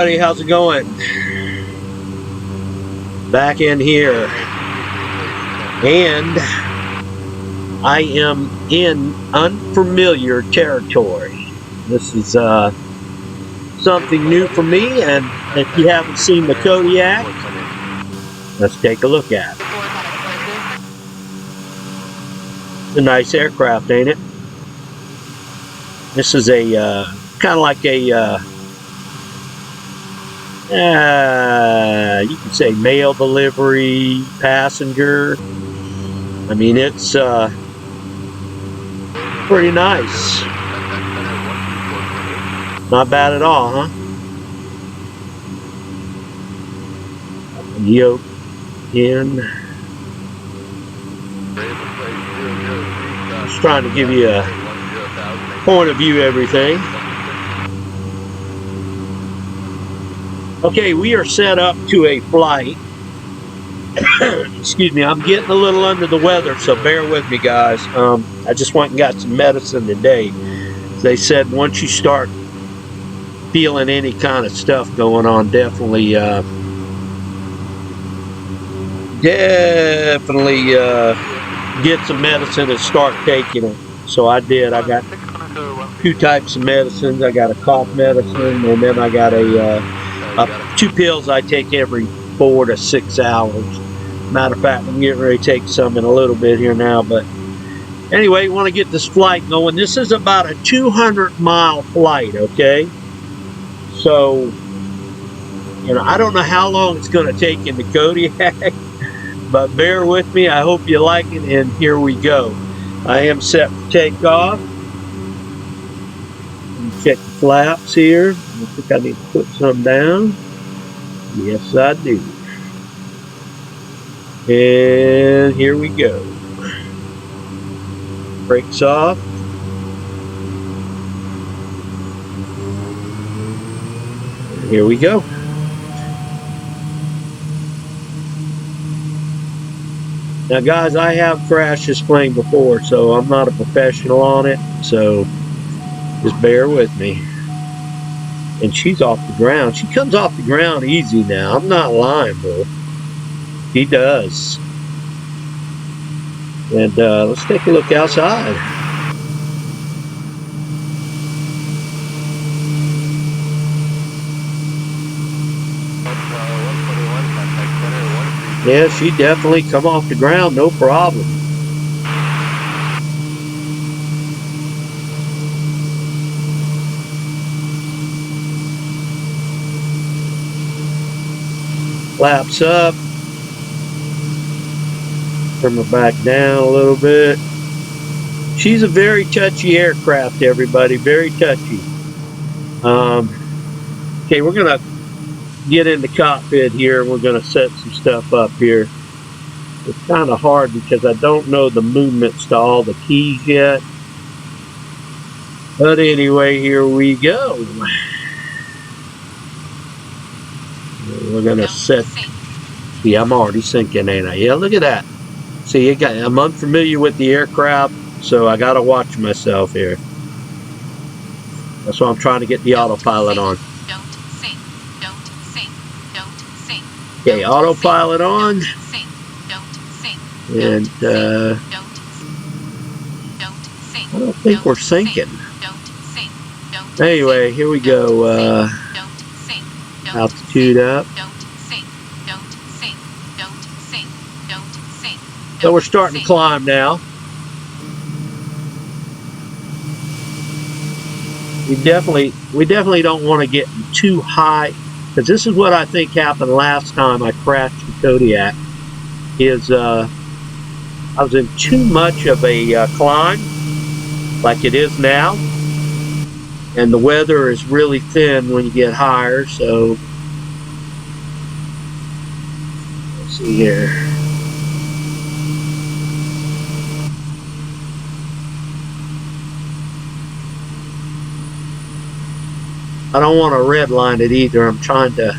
Hey, how's it going? Back in here, and I am in unfamiliar territory. This is something new for me, and if you haven't seen the Kodiak, let's take a look at it. It's a nice aircraft, ain't it? This is a kind of like a you could say mail delivery passenger. I mean, it's pretty nice. Not bad at all, huh? Yoke in. Just trying to give you a point of view of everything. Okay, we are set up to a flight. Excuse me, I'm getting a little under the weather, so bear with me, guys. I just went and got some medicine today. They said once you start feeling any kind of stuff going on, definitely get some medicine and start taking it. So I did. I got 2 types of medicines. I got a cough medicine, and then I got a 2 pills I take every 4 to 6 hours. Matter of fact, I'm getting ready to take some in a little bit here now. But anyway, you want to get this flight going. This is about a 200-mile flight, okay? So, you know, I don't know how long it's going to take in the Kodiak, but bear with me. I hope you like it, and here we go. I am set for takeoff. Check the flaps here. I think I need to put some down. Yes, I do. And here we go. Brakes off. Here we go. Now, guys, I have crashed this plane before, so I'm not a professional on it. So just bear with me. And she's off the ground. She comes off the ground easy now. I'm not lying, bro. She does. And let's take a look outside. Yeah, she definitely come off the ground, no problem. Flaps up. Turn her back down a little bit. She's a very touchy aircraft, everybody. Very touchy. Okay, we're gonna get in the cockpit here. We're gonna set some stuff up here. It's kind of hard because I don't know the movements to all the keys yet. But anyway, here we go. We're gonna set. See, I'm already sinking, ain't I? Yeah, look at that. See, I'm unfamiliar with the aircraft, so I gotta watch myself here. That's why I'm trying to get the autopilot on. Don't sink. Don't sink. Don't sink. Okay, autopilot on. Don't sink. Don't sink. And I don't think we're sinking. Anyway, here we go. Altitude up. So we're starting to climb now. We definitely don't want to get too high, because this is what I think happened last time I crashed the Kodiak. Is I was in too much of a climb, like it is now, and the weather is really thin when you get higher. So let's see here. I don't want to redline it either. I'm trying to.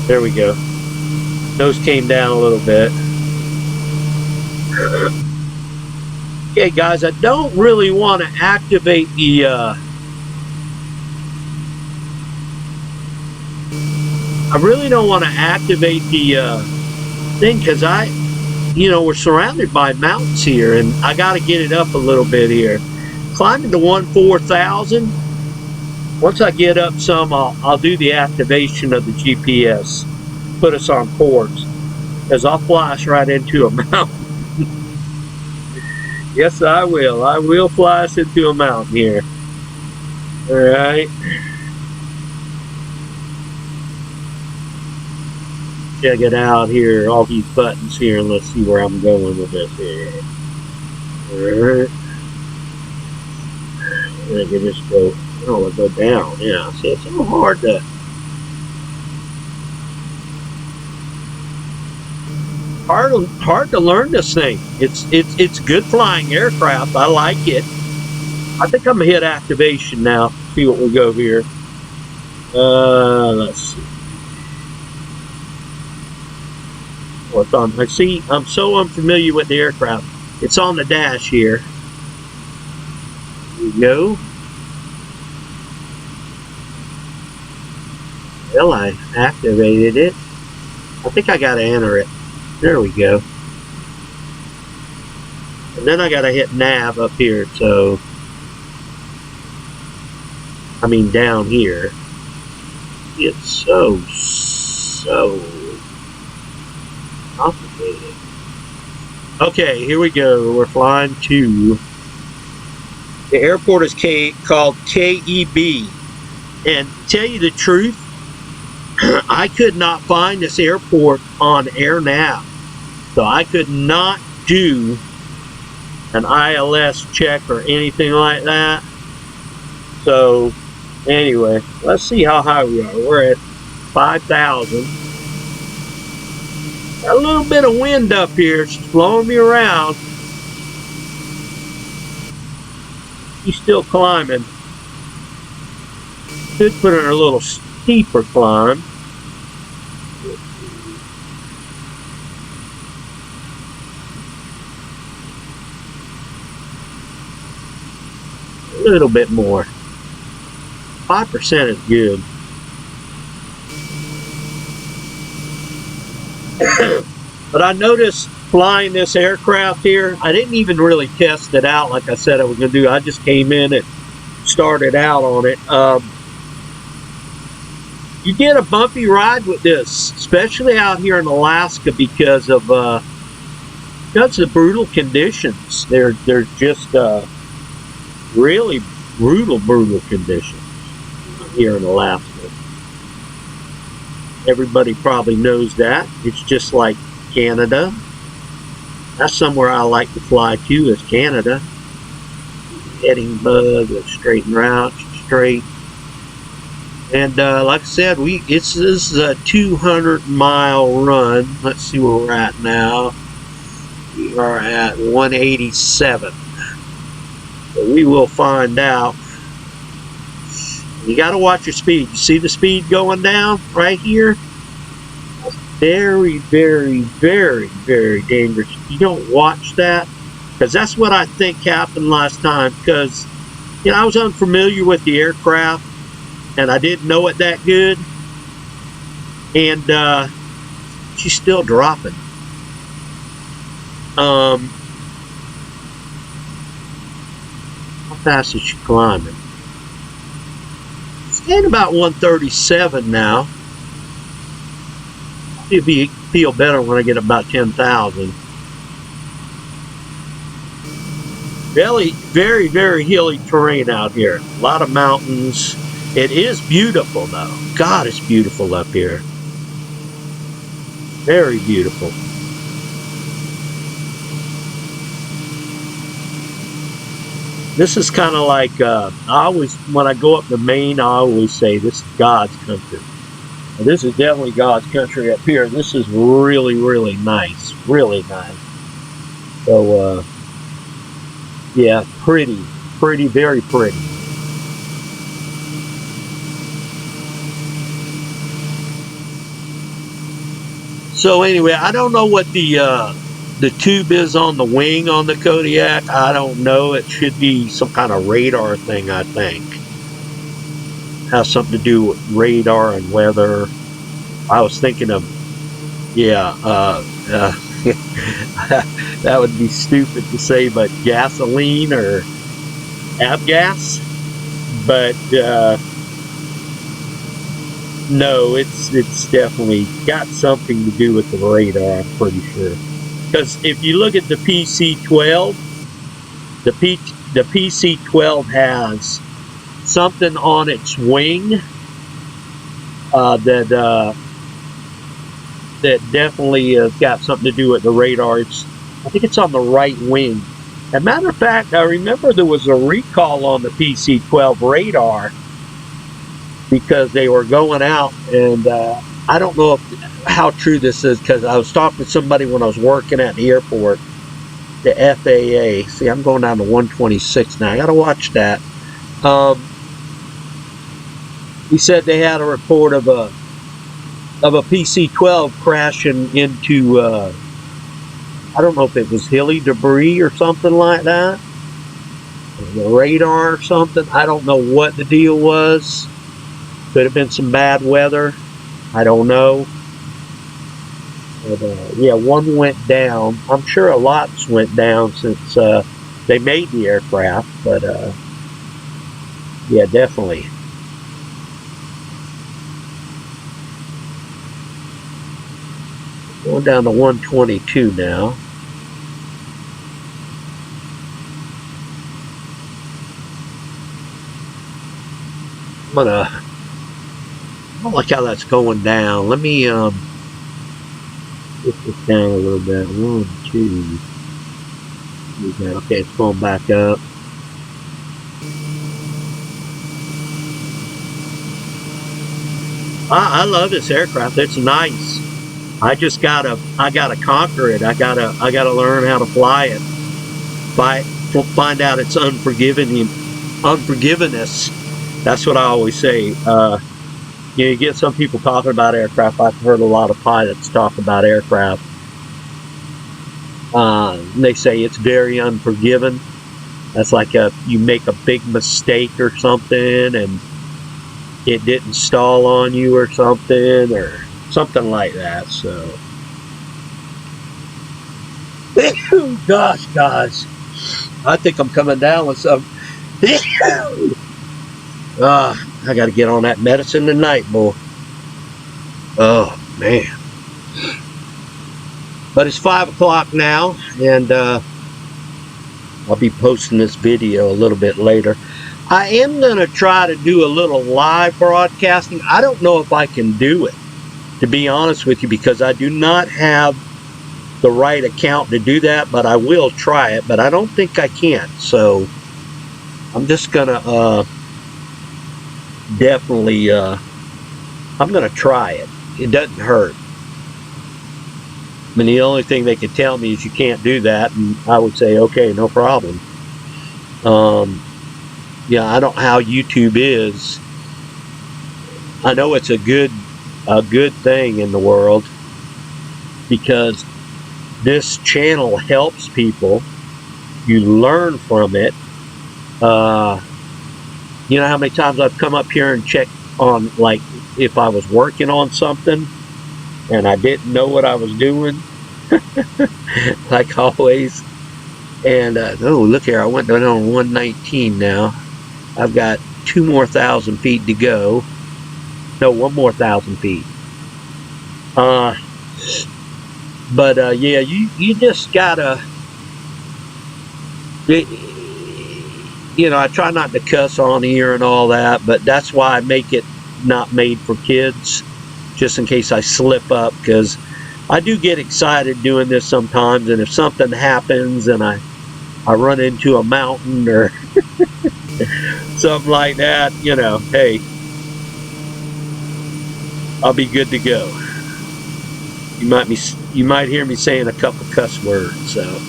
There we go. Nose came down a little bit. Okay, guys, I don't really want to activate the I really don't want to activate the thing because we're surrounded by mountains here, and I got to get it up a little bit here. Climbing to 14,000. Once I get up some, I'll do the activation of the GPS. Put us on course, because I'll flash right into a mountain. Yes, I will. I will flash into a mountain here. All right. Check it out here, all these buttons here, and let's see where I'm going with this here. Alright. I can just go, I'll go down. Yeah, see, it's so hard to. Hard to learn this thing. It's good flying aircraft. I like it. I think I'm gonna hit activation now. See what we go here. Let's see. What's on? I see. I'm so unfamiliar with the aircraft. It's on the dash here. There we go. Well, I activated it. I think I gotta enter it. There we go. And then I gotta hit nav up here. So, I mean down here. It's so complicated. Okay, here we go. We're flying to the airport is called KEB. And to tell you the truth, I could not find this airport on AirNav. So I could not do an ILS check or anything like that. So anyway, let's see how high we are. We're at 5,000. Got a little bit of wind up here. It's blowing me around. He's still climbing. Could put in a little steeper climb. A little bit more. 5% is good. But I noticed flying this aircraft here, I didn't even really test it out like I said I was going to do. I just came in and started out on it. You get a bumpy ride with this, especially out here in Alaska because of the brutal conditions. They're just really brutal conditions here in Alaska. Everybody probably knows that. It's just like Canada. That's somewhere I like to fly to, is Canada. Heading bug, straight and route, straight. And like I said, this is a 200-mile run. Let's see where we're at now. We are at 187. So we will find out. You got to watch your speed. You see the speed going down right here? That's very, very, very, very dangerous. You don't watch that, because that's what I think happened last time. Because I was unfamiliar with the aircraft, and I didn't know it that good. And she's still dropping. How fast is she climbing? It's about 137 now. It'll feel better when I get about 10,000. Really, very, very hilly terrain out here. A lot of mountains. It is beautiful, though. God, it's beautiful up here. Very beautiful. This is kind of like, when I go up to Maine, I always say this is God's country. And this is definitely God's country up here. This is really, really nice. Really nice. So, yeah, pretty, very pretty. So anyway, I don't know what the tube is on the wing on the Kodiak. I don't know. It should be some kind of radar thing, I think. has something to do with radar and weather. I was thinking of, yeah, that would be stupid to say, but gasoline or avgas. But no, it's definitely got something to do with the radar, I'm pretty sure. Because if you look at the PC-12, the PC-12 has something on its wing that definitely has got something to do with the radar. I think it's on the right wing. As a matter of fact, I remember there was a recall on the PC-12 radar because they were going out, and I don't know how true this is, because I was talking to somebody when I was working at the airport, the FAA. See, I'm going down to 126 now. I got to watch that. He said they had a report of a PC-12 crashing into I don't know if it was hilly debris or something like that, the radar or something. I don't know what the deal was. Could have been some bad weather. I don't know. But yeah, one went down. I'm sure a lot's went down since they made the aircraft, but yeah, definitely. Going down to 122 now. I don't like how that's going down. Let me get this down a little bit. 1, 2. Okay, it's going back up. I love this aircraft. It's nice. I gotta conquer it. I gotta learn how to fly it. Find out its unforgiveness. That's what I always say. You get some people talking about aircraft. I've heard a lot of pilots talk about aircraft. They say it's very unforgiving. That's like you make a big mistake or something and it didn't stall on you or something like that. So, gosh, guys, I think I'm coming down with some. I got to get on that medicine tonight, boy. Oh, man. But it's 5 o'clock now, and I'll be posting this video a little bit later. I am going to try to do a little live broadcasting. I don't know if I can do it, to be honest with you, because I do not have the right account to do that, but I will try it, but I don't think I can. So I'm just going to definitely I'm gonna try it. It doesn't hurt. I mean, the only thing they could tell me is you can't do that, and I would say, okay, no problem. Yeah, I don't know how YouTube is. I know it's a good thing in the world, because this channel helps people. You learn from it. You know how many times I've come up here and checked on, like, if I was working on something and I didn't know what I was doing, like always. And oh, look here, I went down on 119 now. I've got 2 more 1,000 feet to go. No, 1 more 1,000 feet. But yeah, you just gotta. You know, I try not to cuss on here and all that, but that's why I make it not made for kids, just in case I slip up, because I do get excited doing this sometimes, and if something happens and I run into a mountain or something like that, you know, hey, I'll be good to go. You might hear me saying a couple cuss words, so.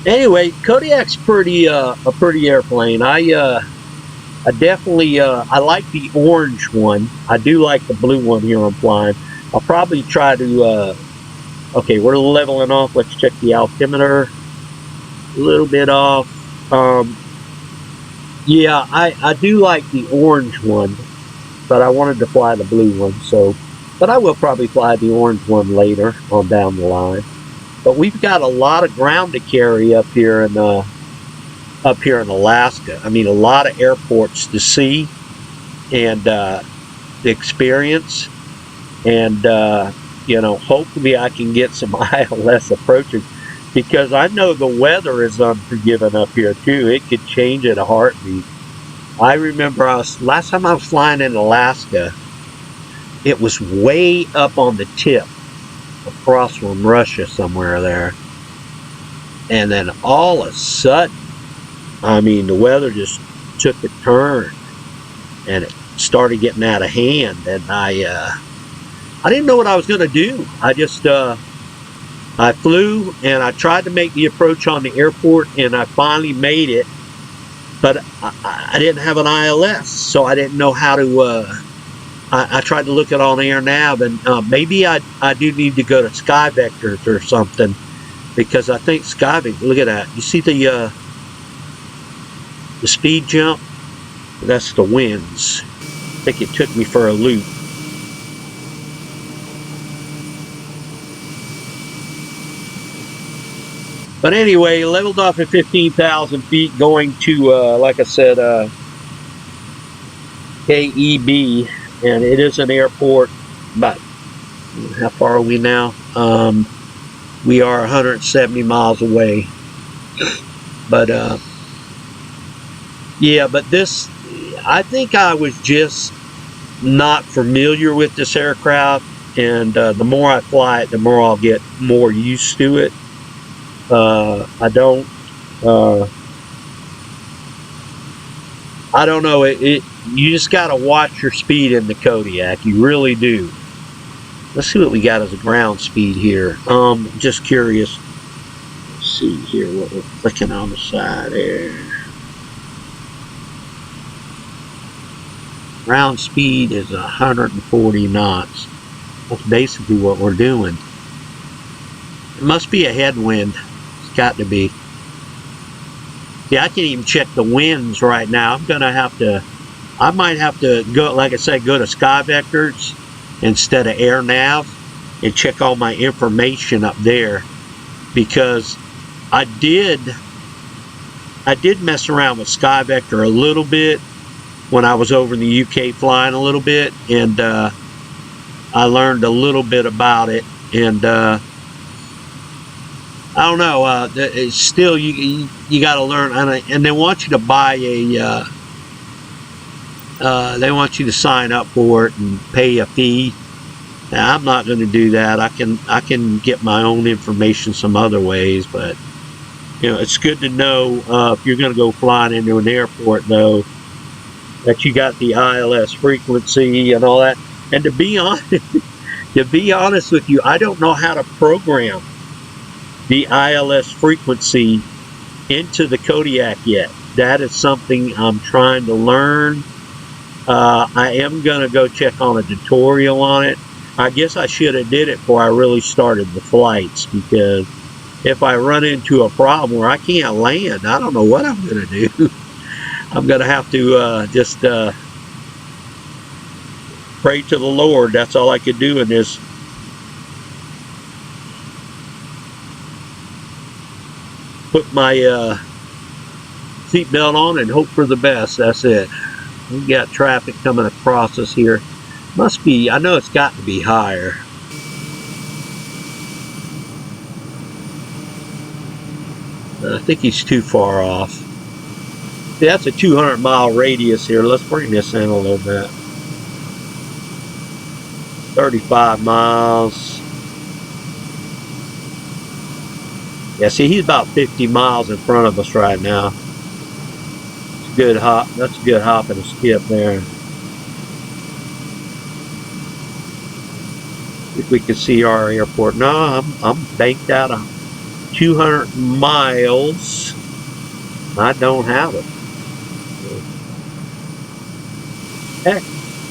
Anyway, Kodiak's a pretty airplane. I definitely I like the orange one. I do like the blue one here I'm flying. I'll probably try to okay, we're leveling off. Let's check the altimeter. A little bit off. Yeah, I do like the orange one, but I wanted to fly the blue one, so, but I will probably fly the orange one later on down the line. But we've got a lot of ground to carry up here in Alaska. I mean, a lot of airports to see and experience, and you know, hopefully I can get some ILS approaches, because I know the weather is unforgiving up here too. It could change at a heartbeat. I remember last time I was flying in Alaska, it was way up on the tip across from Russia somewhere there, and then all of a sudden, I mean, the weather just took a turn and it started getting out of hand, and I didn't know what I was going to do. I just I flew and I tried to make the approach on the airport, and I finally made it, but I didn't have an ILS, so I didn't know how to I tried to look at on AirNav, and maybe I do need to go to Sky Vectors or something, because I think Sky Vectors, look at that, you see the speed jump? That's the winds. I think it took me for a loop. But anyway, leveled off at 15,000 feet, going to, like I said, KEB, and it is an airport. But how far are we now? We are 170 miles away. But yeah, but this, I think I was just not familiar with this aircraft, and the more I fly it, the more I'll get more used to it. I don't know, you just got to watch your speed in the Kodiak, you really do. Let's see what we got as a ground speed here. Just curious. Let's see here what we're clicking on the side there. Ground speed is 140 knots. That's basically what we're doing. It must be a headwind. It's got to be. Yeah, I can't even check the winds right now. I'm gonna have to, I might have to go, like I said, go to Sky Vectors instead of AirNav and check all my information up there, because I did mess around with Sky Vector a little bit when I was over in the UK flying a little bit, and I learned a little bit about it, and I don't know, it's still, you got to learn, and they want you to buy a, they want you to sign up for it and pay a fee. Now, I'm not going to do that. I can get my own information some other ways, but you know, it's good to know if you're going to go flying into an airport, though, that you got the ILS frequency and all that. And to be honest with you, I don't know how to program the ILS frequency into the Kodiak yet. That is something I'm trying to learn. I am going to go check on a tutorial on it. I guess I should have did it before I really started the flights, because if I run into a problem where I can't land, I don't know what I'm going to do. I'm going to have to just pray to the Lord. That's all I could do in this. Put my seatbelt on and hope for the best. That's it. We got traffic coming across us here. Must be, I know it's got to be higher. I think he's too far off. See, that's a 200-mile radius here. Let's bring this in a little bit. 35 miles. Yeah, see, he's about 50 miles in front of us right now. It's a good hop. That's a good hop and a skip there. If we can see our airport. No, I'm banked out of 200 miles. I don't have it.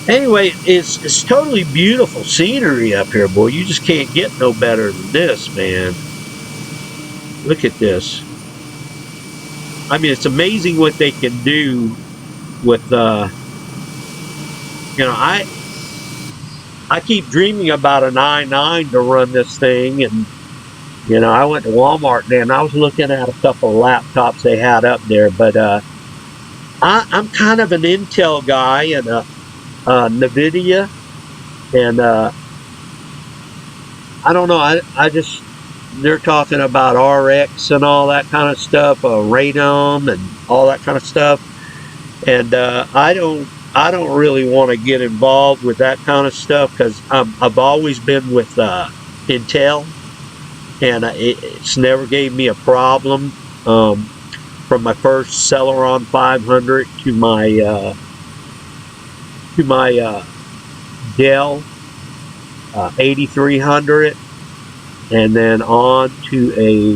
Anyway, it's totally beautiful scenery up here, boy. You just can't get no better than this, man. Look at this. I mean, it's amazing what they can do with you know, I keep dreaming about an i9 to run this thing, and you know, I went to Walmart and I was looking at a couple of laptops they had up there, but I'm kind of an Intel guy and a NVIDIA, and I don't know. I just, they're talking about RX and all that kind of stuff, Radom and all that kind of stuff, and I don't really want to get involved with that kind of stuff because I've always been with Intel, and it's never gave me a problem. From my first Celeron 500 to my Dell 8300, and then on to a,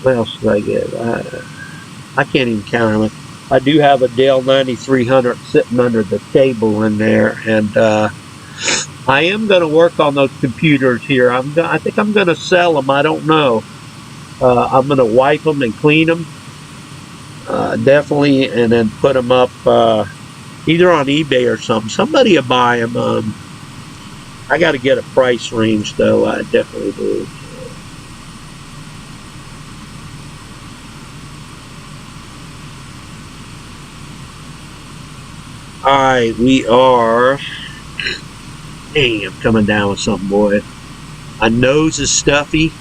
what else did I get? I can't even count them. I do have a Dell 9300 sitting under the table in there, and I am going to work on those computers here. I think I'm going to sell them. I don't know. I'm going to wipe them and clean them, definitely, and then put them up either on eBay or something. Somebody will buy them. I got to get a price range, though. I definitely do. All right, we are. Dang, I'm coming down with something, boy. My nose is stuffy.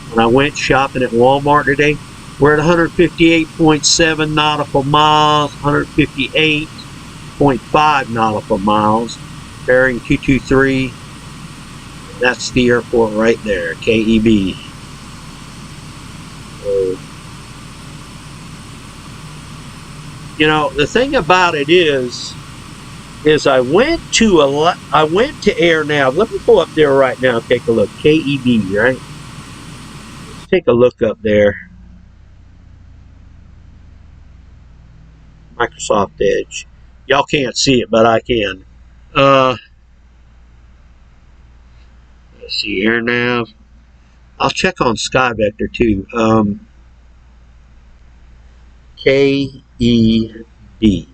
When I went shopping at Walmart today, we're at 158.7 nautical miles, 158.5 nautical miles, bearing 223. That's the airport right there, KEB. So, you know, the thing about it is I went to AirNav. Let me go up there right now and take a look. KEB, right? Let's take a look up there. Microsoft Edge. Y'all can't see it, but I can. Let's see, AirNav. I'll check on SkyVector too. KEB.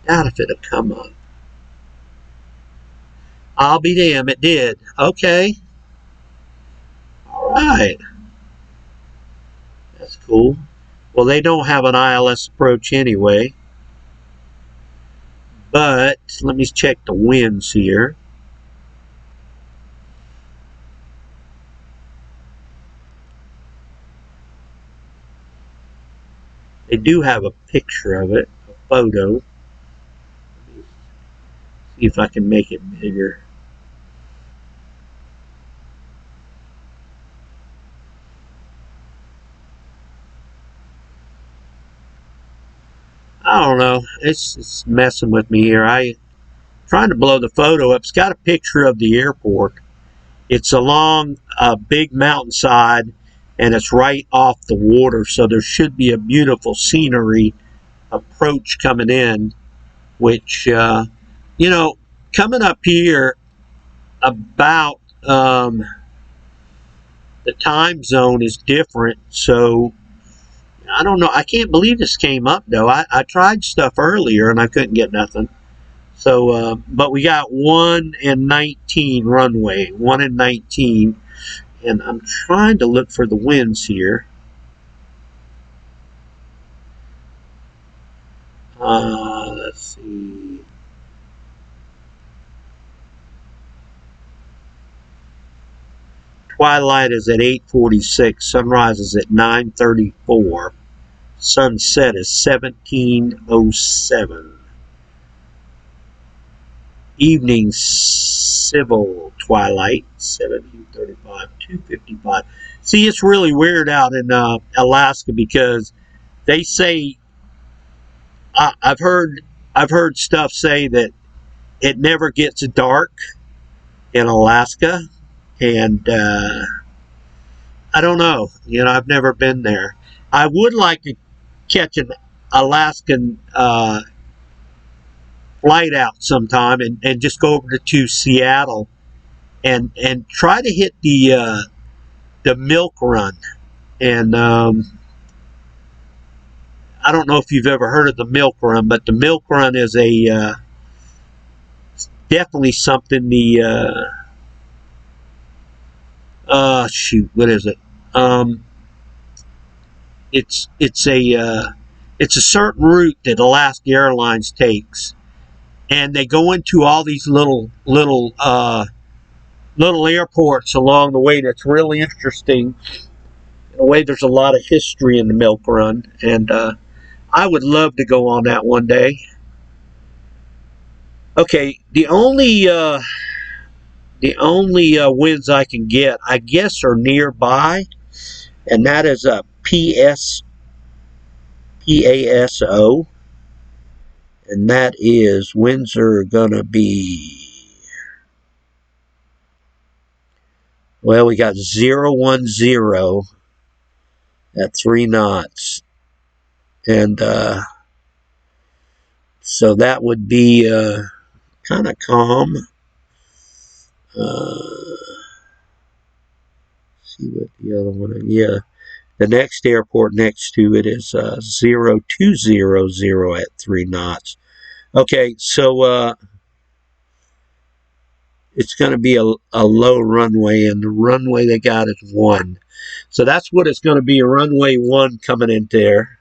Doubt if it'll come up. I'll be damned, it did. Okay. Alright. That's cool. Well, they don't have an ILS approach anyway. But let me check the winds here. They do have a picture of it, a photo. See if I can make it bigger. I don't know. It's messing with me here. I trying to blow the photo up. It's got a picture of the airport. It's along a big mountainside, and it's right off the water, so there should be a beautiful scenery approach coming in, which, you know, coming up here about the time zone is different, so I don't know. I can't believe this came up, though. I tried stuff earlier, and I couldn't get nothing. So, but we got 1 and 19 runway, 1 and 19, and I'm trying to look for the winds here. Let's see. Twilight is at 8:46. Sunrise is at 9:34. Sunset is 17:07. Evening civil twilight 17:35, 2:55. See, it's really weird out in Alaska because they say I've heard stuff say that it never gets dark in Alaska, and I don't know. You know, I've never been there. I would like to catch an Alaskan flight out sometime and just go over to Seattle and try to hit the milk run. And I don't know if you've ever heard of the milk run, but the milk run is a definitely something. Shoot, what is it? It's a certain route that Alaska Airlines takes, and they go into all these little airports along the way. That's really interesting. In a way, there's a lot of history in the milk run, and I would love to go on that one day. Okay, the only wins I can get, I guess, are nearby, and that is a PASO, and that is wins are gonna be. Well, we got 010 at 3 knots, and so that would be kind of calm. See what the other one is. Yeah, the next airport next to it is 0200 at 3 knots. Okay, so it's going to be a low runway, and the runway they got is 1. So that's what it's going to be, a runway 1 coming in there.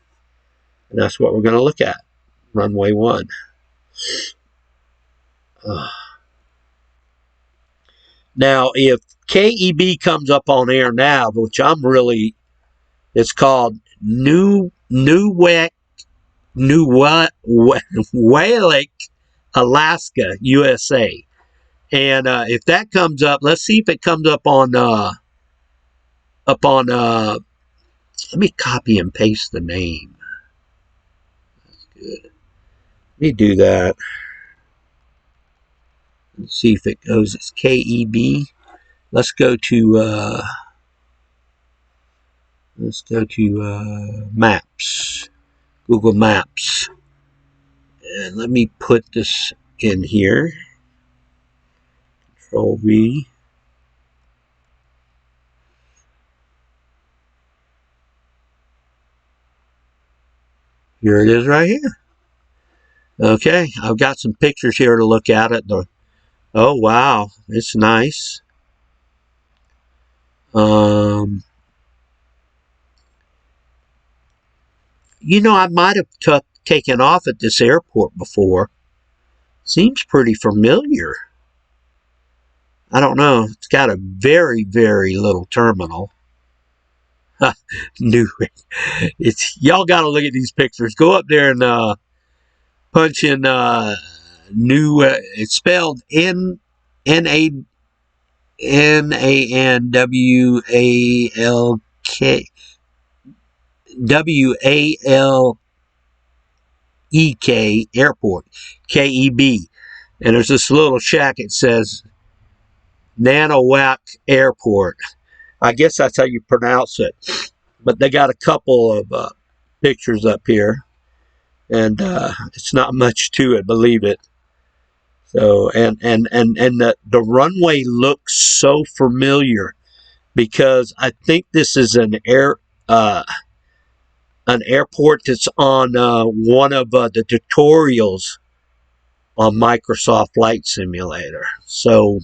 And that's what we're going to look at, runway 1. Now, if KEB comes up on air now, which it's called Nuwalik, Alaska, USA. And if that comes up, let's see if it comes up on, let me copy and paste the name. That's good. Let me do that. Let's see if it goes. It's KEB. Let's go to Maps, Google Maps, and let me put this in here. Control V. Here it is right here. Okay, I've got some pictures here to look at it. Oh wow, it's nice. I might have taken off at this airport before. Seems pretty familiar. I don't know. It's got a very, very little terminal. Knew it. Y'all got to look at these pictures. Go up there and punch in new. It's spelled NANWALEK airport, KEB, and there's this little shack. It says Nanowak Airport. I guess that's how you pronounce it. But they got a couple of pictures up here, and it's not much to it, believe it. So and the runway looks so familiar because I think this is an airport that's on one of the tutorials on Microsoft Flight Simulator. So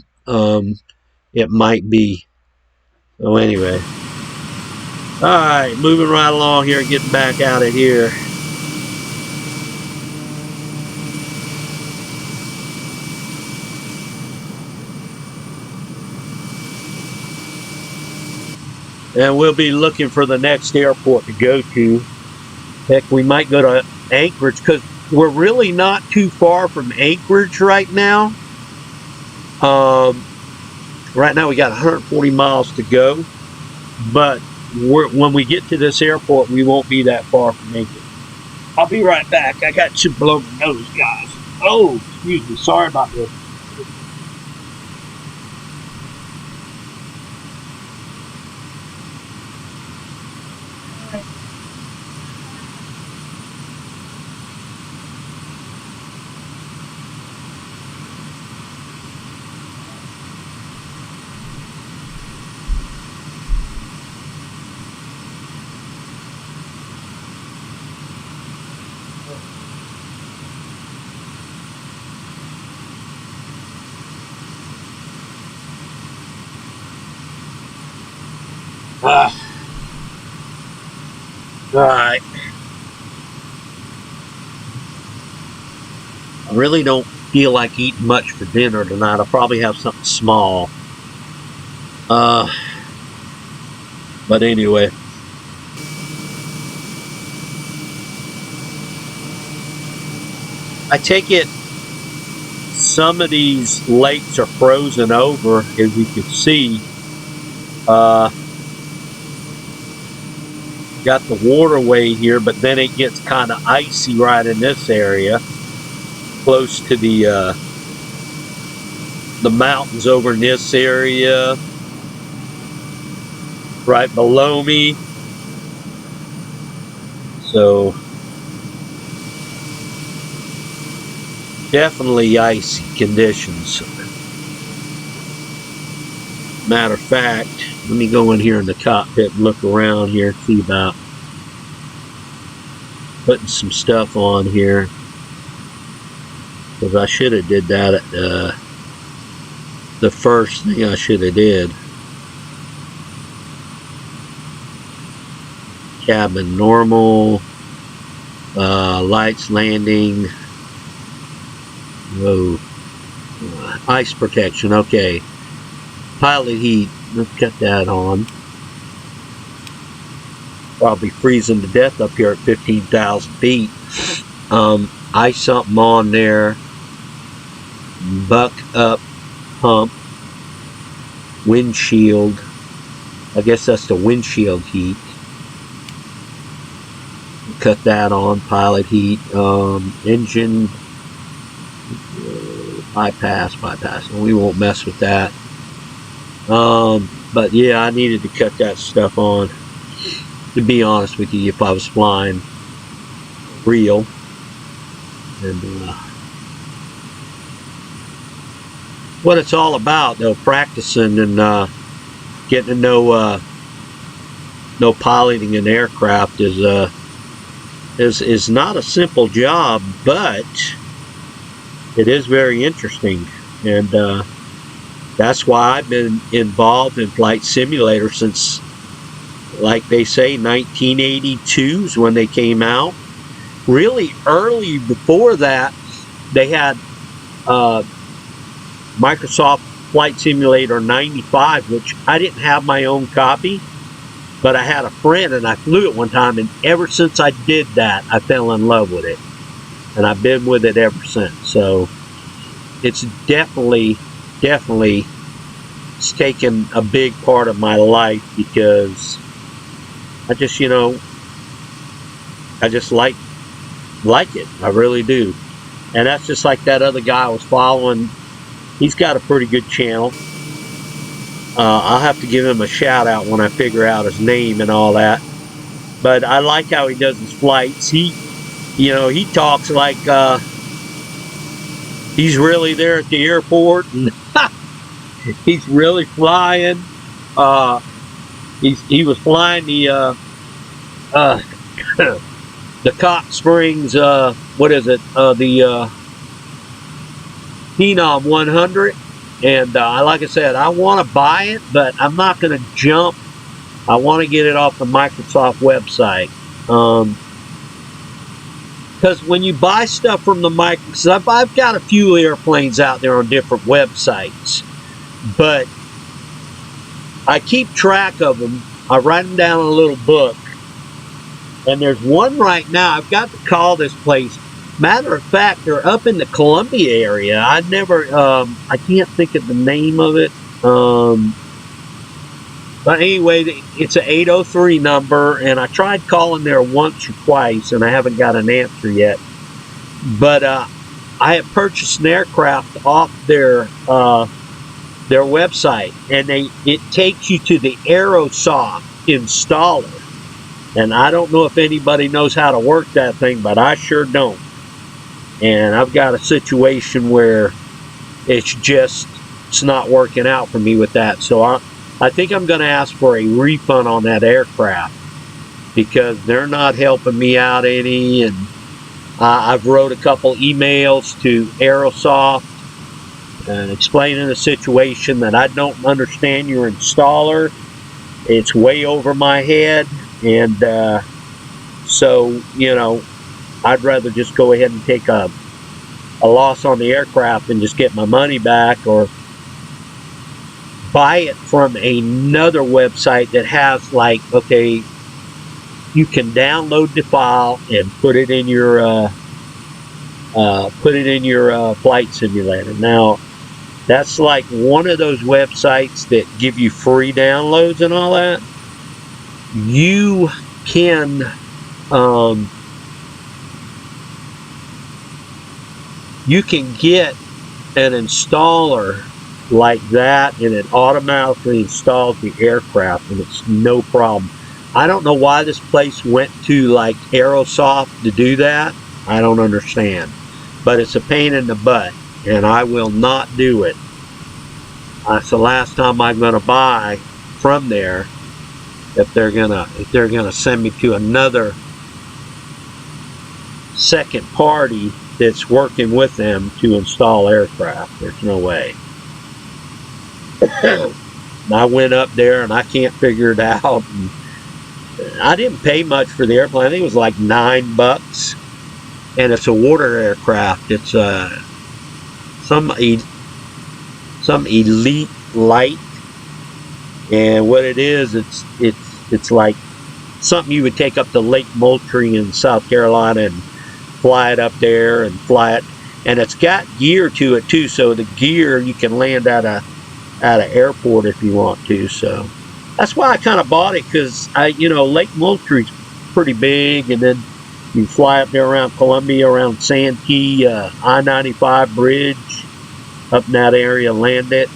it might be. So anyway. Alright, moving right along here, getting back out of here. And we'll be looking for the next airport to go to. Heck, we might go to Anchorage because we're really not too far from Anchorage right now. Right now we got 140 miles to go. But when we get to this airport, we won't be that far from Anchorage. I'll be right back. I got to blow my nose, guys. Oh, excuse me. Sorry about this. Alright. I really don't feel like eating much for dinner tonight. I'll probably have something small. But anyway. I take it some of these lakes are frozen over, as you can see. Got the waterway here, but then it gets kind of icy right in this area, close to the mountains over in this area, right below me. So definitely icy conditions. Matter of fact, let me go in here in the cockpit and look around here, see about putting some stuff on here, because I should have did that at the first thing I should have did. Cabin normal, lights landing. Whoa, ice protection. Okay, pilot heat. Let's get that on. Probably freezing to death up here at 15,000 feet. Ice something on there. Buck up pump. Windshield. I guess that's the windshield heat. Cut that on. Pilot heat. Engine. Bypass. We won't mess with that. But yeah, I needed to cut that stuff on, to be honest with you, if I was flying real. And what it's all about, though, practicing and getting to know piloting an aircraft is not a simple job, but it is very interesting. And that's why I've been involved in flight simulator since, like they say, 1982 is when they came out. Really early before that, they had Microsoft Flight Simulator 95, which I didn't have my own copy, but I had a friend and I flew it one time, and ever since I did that, I fell in love with it. And I've been with it ever since. So it's definitely it's taken a big part of my life, because I just, I just like it. I really do. And that's just like that other guy I was following. He's got a pretty good channel. I'll have to give him a shout out when I figure out his name and all that. But I like how he does his flights. He talks like he's really there at the airport, and he's really flying. He was flying the the Cox Springs, what is it? The Phenom 100. And like I said, I want to buy it, but I'm not going to jump. I want to get it off the Microsoft website. Because when you buy stuff from the Microsoft, I've got a few airplanes out there on different websites, but I keep track of them. I write them down in a little book. And there's one right now. I've got to call this place. Matter of fact, they're up in the Columbia area. I can't think of the name of it. But anyway, it's an 803 number, and I tried calling there once or twice, and I haven't got an answer yet. But I have purchased an aircraft off their website, and it takes you to the Aerosoft installer. And I don't know if anybody knows how to work that thing, but I sure don't. And I've got a situation where it's not working out for me with that. So I think I'm going to ask for a refund on that aircraft, because they're not helping me out any. And I've wrote a couple emails to Aerosoft explaining the situation, that I don't understand your installer, It's way over my head, and so, you know, I'd rather just go ahead and take a loss on the aircraft and just get my money back, or buy it from another website that has, like, okay, you can download the file and put it in your flight simulator. Now, that's like one of those websites that give you free downloads and all that. You can get an installer like that, and it automatically installs the aircraft, and it's no problem. I don't know why this place went to like Aerosoft to do that. I don't understand, but it's a pain in the butt, and I will not do it. It's the last time I'm going to buy from there. If they're gonna send me to another second party that's working with them to install aircraft, there's no way. I went up there and I can't figure it out. And I didn't pay much for the airplane. I think it was like $9, and it's a water aircraft. It's some elite light, and what it is, it's like something you would take up to Lake Moultrie in South Carolina and fly it up there and fly it, and it's got gear to it too. So the gear, you can land at a airport if you want to. So that's why I kind of bought it, because Lake Moultrie's pretty big, and then you fly up there around Columbia, around Santee, I-95 bridge, up in that area, land it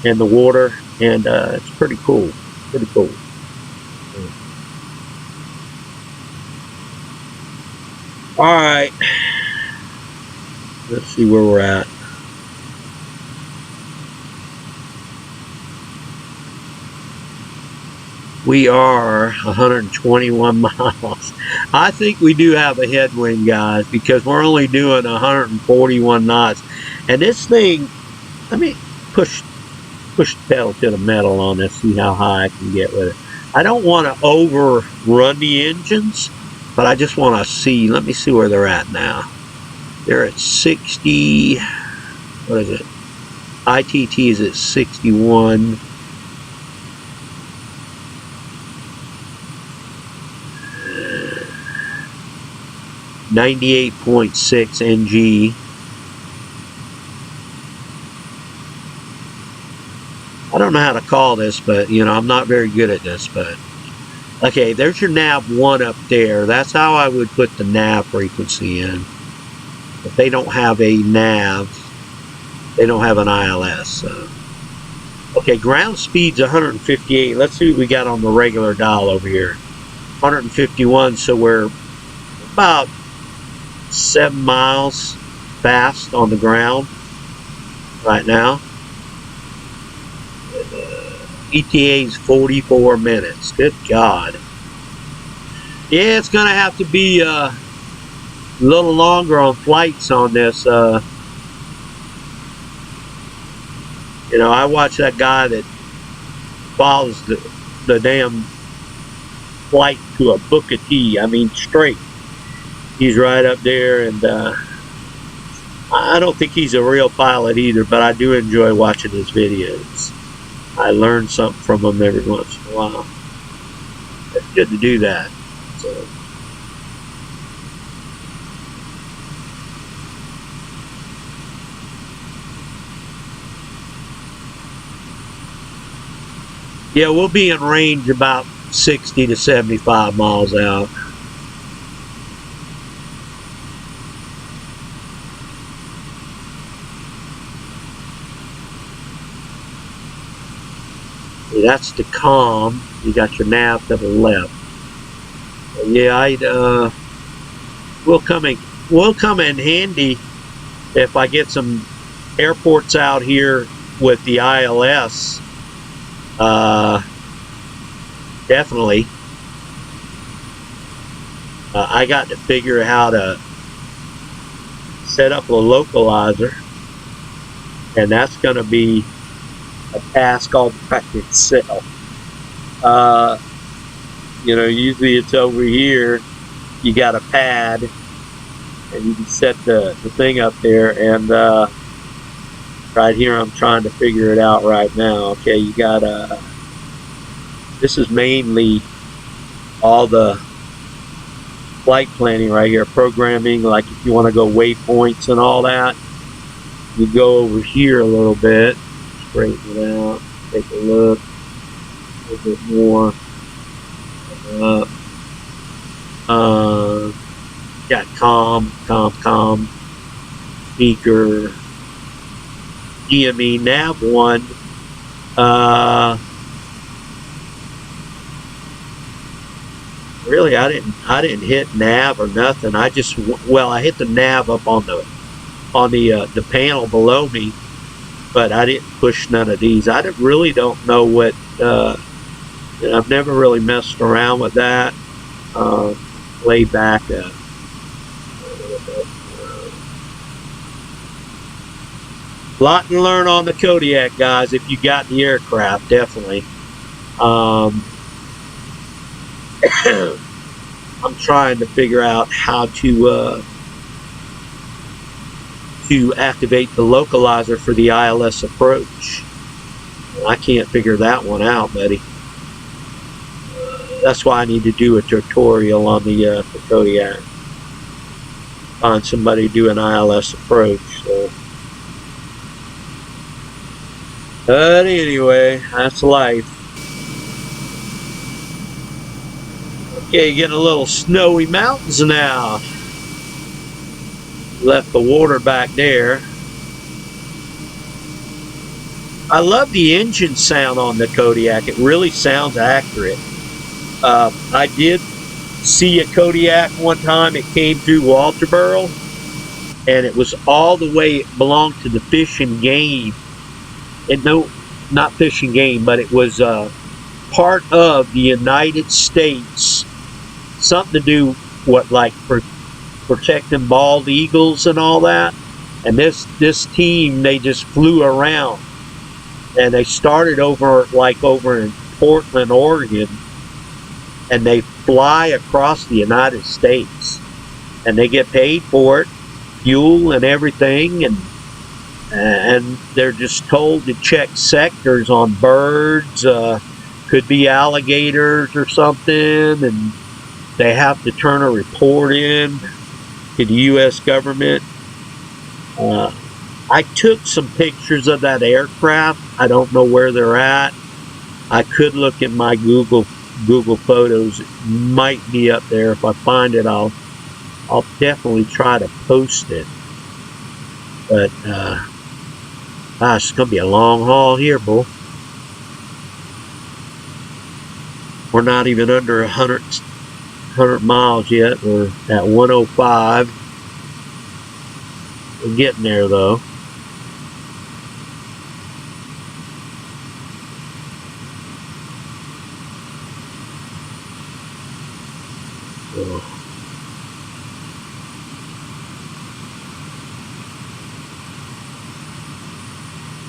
in the water, and it's pretty cool. Pretty cool. All right, let's see where we're at. We are 121 miles. I think we do have a headwind, guys, because we're only doing 141 knots. And this thing, let me push the pedal to the metal on this, see how high I can get with it. I don't want to overrun the engines, but I just want to see. Let me see where they're at now. They're at 60. What is it? ITT is at 61. .6 NG. I don't know how to call this, but I'm not very good at this. But okay, there's your nav 1 up there. That's how I would put the nav frequency in. If they don't have a nav, they don't have an ILS. So. Okay, ground speed's 158. Let's see what we got on the regular dial over here. 151. So we're about 7 miles fast on the ground right now. ETA's 44 minutes. Good God. Yeah, it's gonna have to be a little longer on flights on this. I watch that guy that follows the damn flight to a Booker T. I mean, straight. He's right up there, and I don't think he's a real pilot either, but I do enjoy watching his videos. I learn something from him every once in a while. It's good to do that. So. Yeah, we'll be in range about 60 to 75 miles out. That's the COM. You got your nav to the left. Yeah, will come in handy if I get some airports out here with the ILS. Definitely. I got to figure out how to set up a localizer, and that's going to be a task all by itself. You know, usually it's over here. You got a pad, and you can set the thing up there. And right here, I'm trying to figure it out right now. Okay, you got this is mainly all the flight planning right here, programming. Like if you want to go waypoints and all that, you go over here a little bit, straighten it out, take a look, a little bit more. Got com, speaker, GME nav 1. Really, I didn't hit nav or nothing. I just, well, I hit the nav up on the panel below me, but I didn't push none of these. I really don't know what. I've never really messed around with that. Lay back. Lot to learn on the Kodiak, guys. If you got the aircraft, definitely. I'm trying to figure out how to activate the localizer for the ILS approach. I can't figure that one out, buddy. That's why I need to do a tutorial on the Kodiak. Find somebody to do an ILS approach. So. But anyway, that's life. Okay, getting a little snowy mountains now. Left the water back there. I love the engine sound on the Kodiak. It really sounds accurate. I did see a Kodiak one time. It came through Walterboro, and it was all the way, it belonged to the Fish and Game. And no, not Fish and Game, but it was part of the United States. Something to do what, like for protecting bald eagles and all that. And this team, they just flew around, and they started over in Portland, Oregon, and they fly across the United States, and they get paid for it, fuel and everything, and they're just told to check sectors on birds, could be alligators or something, and they have to turn a report in to the U.S. government. I took some pictures of that aircraft. I don't know where they're at. I could look at my Google Photos. It might be up there. If I find it, I'll definitely try to post it. But gosh, it's gonna be a long haul here, boy. We're not even under 100 miles yet. We're at 105. We're getting there though. So.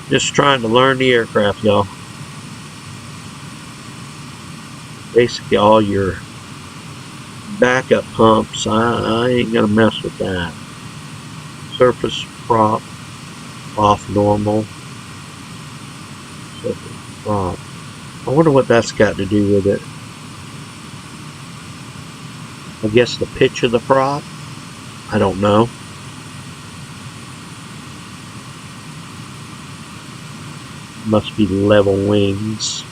Just trying to learn the aircraft, y'all. Basically all your backup pumps, I ain't gonna mess with that. Surface prop off normal. Surface prop. I wonder what that's got to do with it. I guess the pitch of the prop. I don't know. Must be level wings.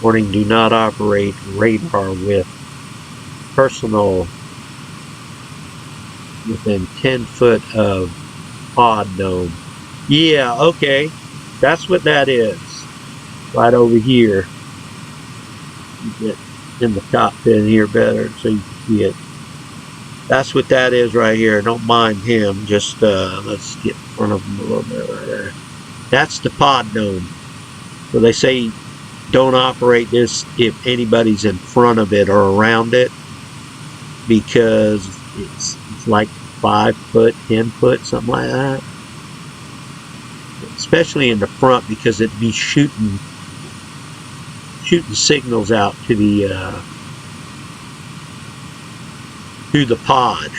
Warning, do not operate radar with personal within 10 foot of pod dome. Yeah, okay. That's what that is. Right over here. You get in the cockpit here better so you can see it. That's what that is right here. Don't mind him. Just let's get in front of him a little bit right there. That's the pod dome. So they say don't operate this if anybody's in front of it or around it, because it's like 5 foot, 10 foot, something like that. Especially in the front, because it'd be shooting shooting signals out to the pod.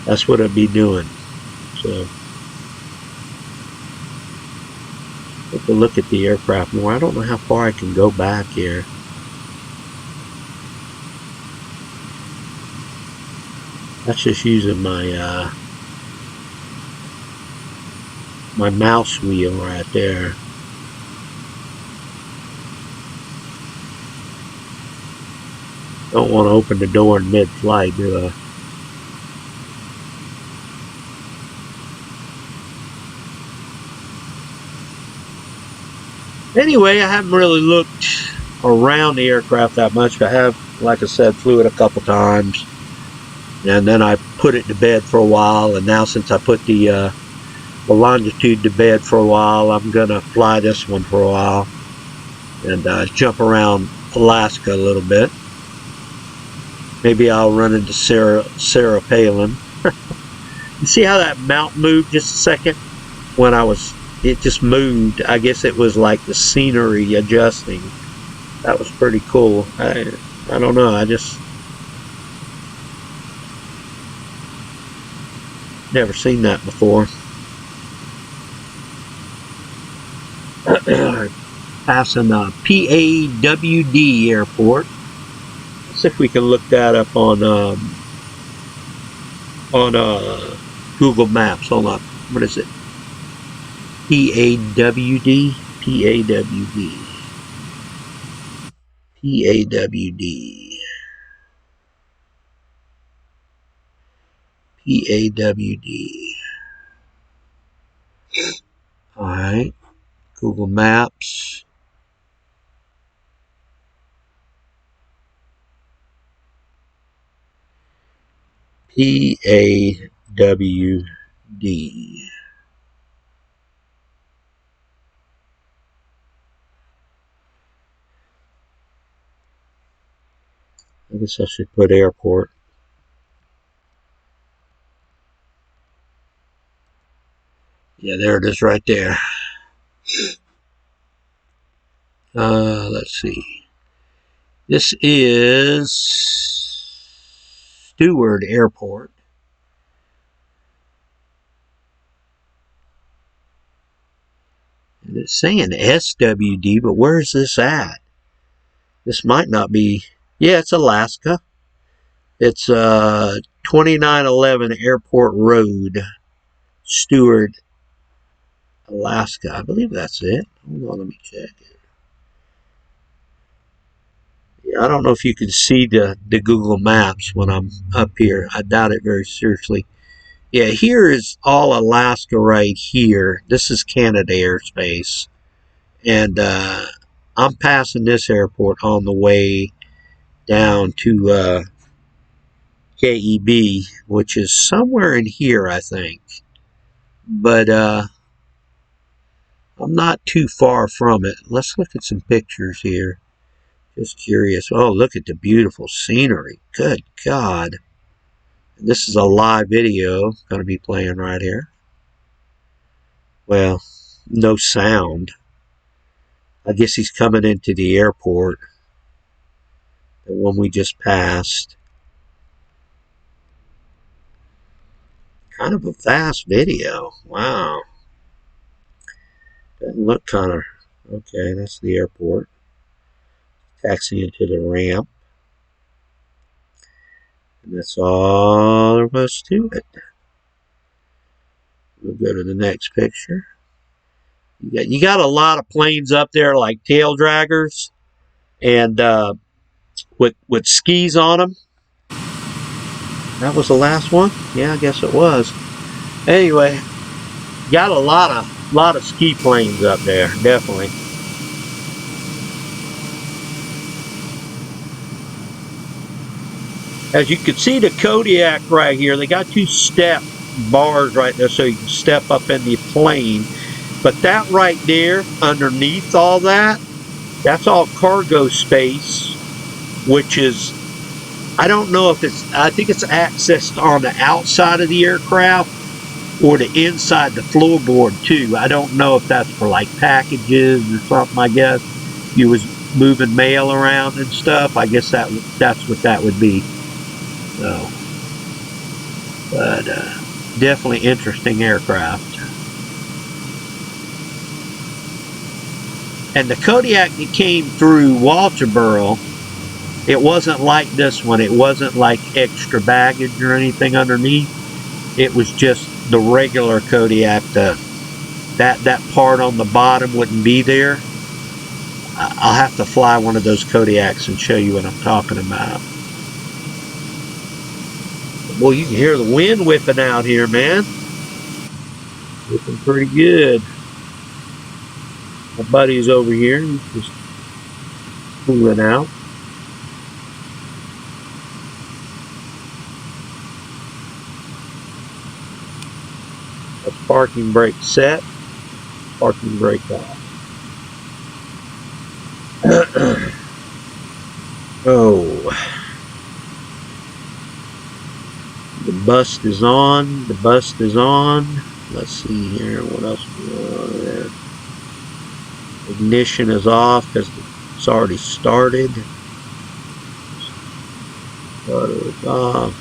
That's what I'd be doing. So take a look at the aircraft more. I don't know how far I can go back here. That's just using my my mouse wheel right there. Don't want to open the door in mid-flight, do I? Anyway, I haven't really looked around the aircraft that much. I have, like I said, flew it a couple times. And then I put it to bed for a while. And now since I put the Longitude to bed for a while, I'm going to fly this one for a while. And jump around Alaska a little bit. Maybe I'll run into Sarah Palin. You see how that mount moved just a second? When it just moved. I guess it was like the scenery adjusting. That was pretty cool. I don't know. I just never seen that before. Passing PAWD airport. Let's see if we can look that up on Google Maps. Hold on. What is it? PAWD? PAWD. PAWD. PAWD. Alright. Google Maps. PAWD. I guess I should put airport. Yeah, there it is right there. Let's see. This is Stewart Airport. And it's saying SWD, but where's this at? This might not be. Yeah, it's Alaska. It's 2911 Airport Road, Stewart, Alaska. I believe that's it. Hold on, let me check it. Yeah, I don't know if you can see the Google Maps when I'm up here. I doubt it very seriously. Yeah, here is all Alaska right here. This is Canada airspace. And I'm passing this airport on the way down to KEB, which is somewhere in here, I think. But I'm not too far from it. Let's look at some pictures here. Just curious. Oh, look at the beautiful scenery. Good God. And this is a live video going to be playing right here. Well, no sound. I guess he's coming into the airport. The one we just passed. Kind of a fast video. Wow. Doesn't look kind of... Okay, that's the airport. Taxiing into the ramp. And that's all there was to it. We'll go to the next picture. You got a lot of planes up there like tail draggers. And with skis on them. That was the last one? Yeah, I guess it was. Anyway, got a lot of ski planes up there, definitely. As you can see the Kodiak right here, they got two step bars right there so you can step up in the plane. But that right there, underneath all that, that's all cargo space, which is, I don't know if it's, I think it's accessed on the outside of the aircraft or the inside the floorboard too. I don't know if that's for like packages or something. I guess you was moving mail around and stuff. I guess that's what that would be. So, but definitely interesting aircraft. And the Kodiak that came through Walterboro, it wasn't like this one. It wasn't like extra baggage or anything underneath. It was just the regular Kodiak. That part on the bottom wouldn't be there. I'll have to fly one of those Kodiaks and show you what I'm talking about. Boy, you can hear the wind whipping out here, man. Whipping pretty good. My buddy's over here. He's just cooling out. That's parking brake set. Parking brake off. Oh. The bust is on. The bust is on. Let's see here. What else we got there? Ignition is off because it's already started. Starter is off.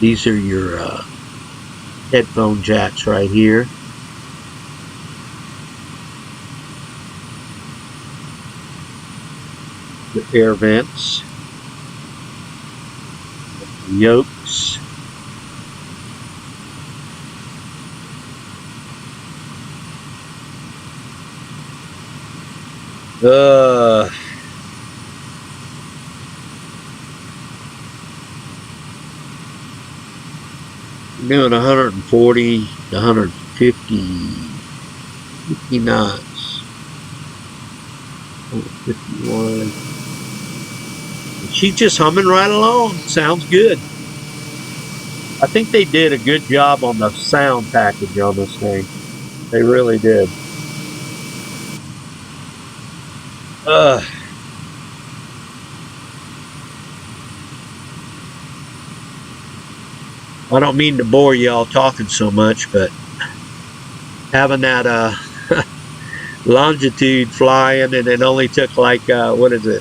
These are your headphone jacks right here. The air vents. The yokes. Doing 140 to 150 50 knots. 51. She's just humming right along. Sounds good. I think they did a good job on the sound package on this thing. They really did. I don't mean to bore y'all talking so much, but having that longitude flying, and it only took like what is it?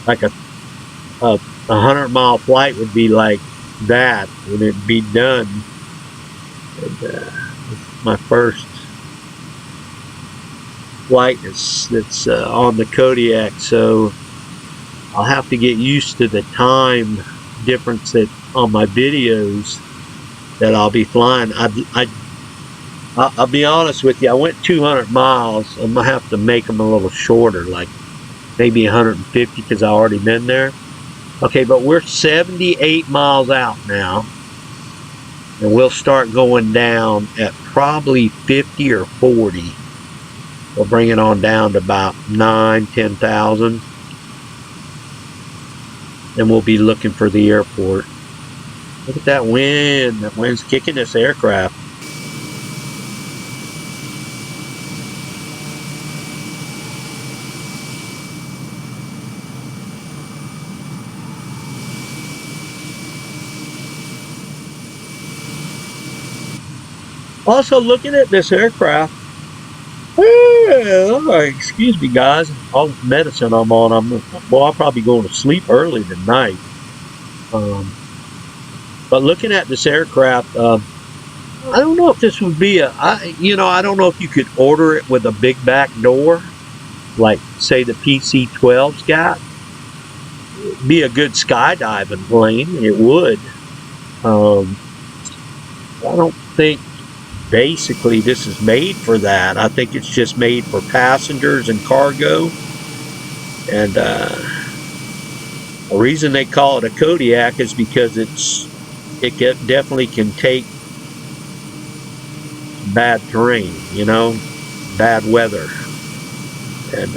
Like a 100-mile flight would be like that, and it'd be done. And, my first flight that's on the Kodiak, so I'll have to get used to the time difference that on my videos that I'll be flying. I'll be honest with you, I went 200 miles. I'm gonna have to make them a little shorter, like maybe 150, because I already been there. Okay, but we're 78 miles out now, and we'll start going down at probably 50 or 40. We'll bring it on down to about 10,000. Then we'll be looking for the airport. Look at that wind. That wind's kicking this aircraft. Also looking at this aircraft. Excuse me, guys. All this medicine I'm on, I'll probably go to sleep early tonight. But looking at this aircraft, I don't know if this would be I don't know if you could order it with a big back door, like say the PC-12's got. It'd be a good skydiving plane. It would. I don't think basically this is made for that. I think it's just made for passengers and cargo. And the reason they call it a Kodiak is because it definitely can take bad terrain, bad weather. And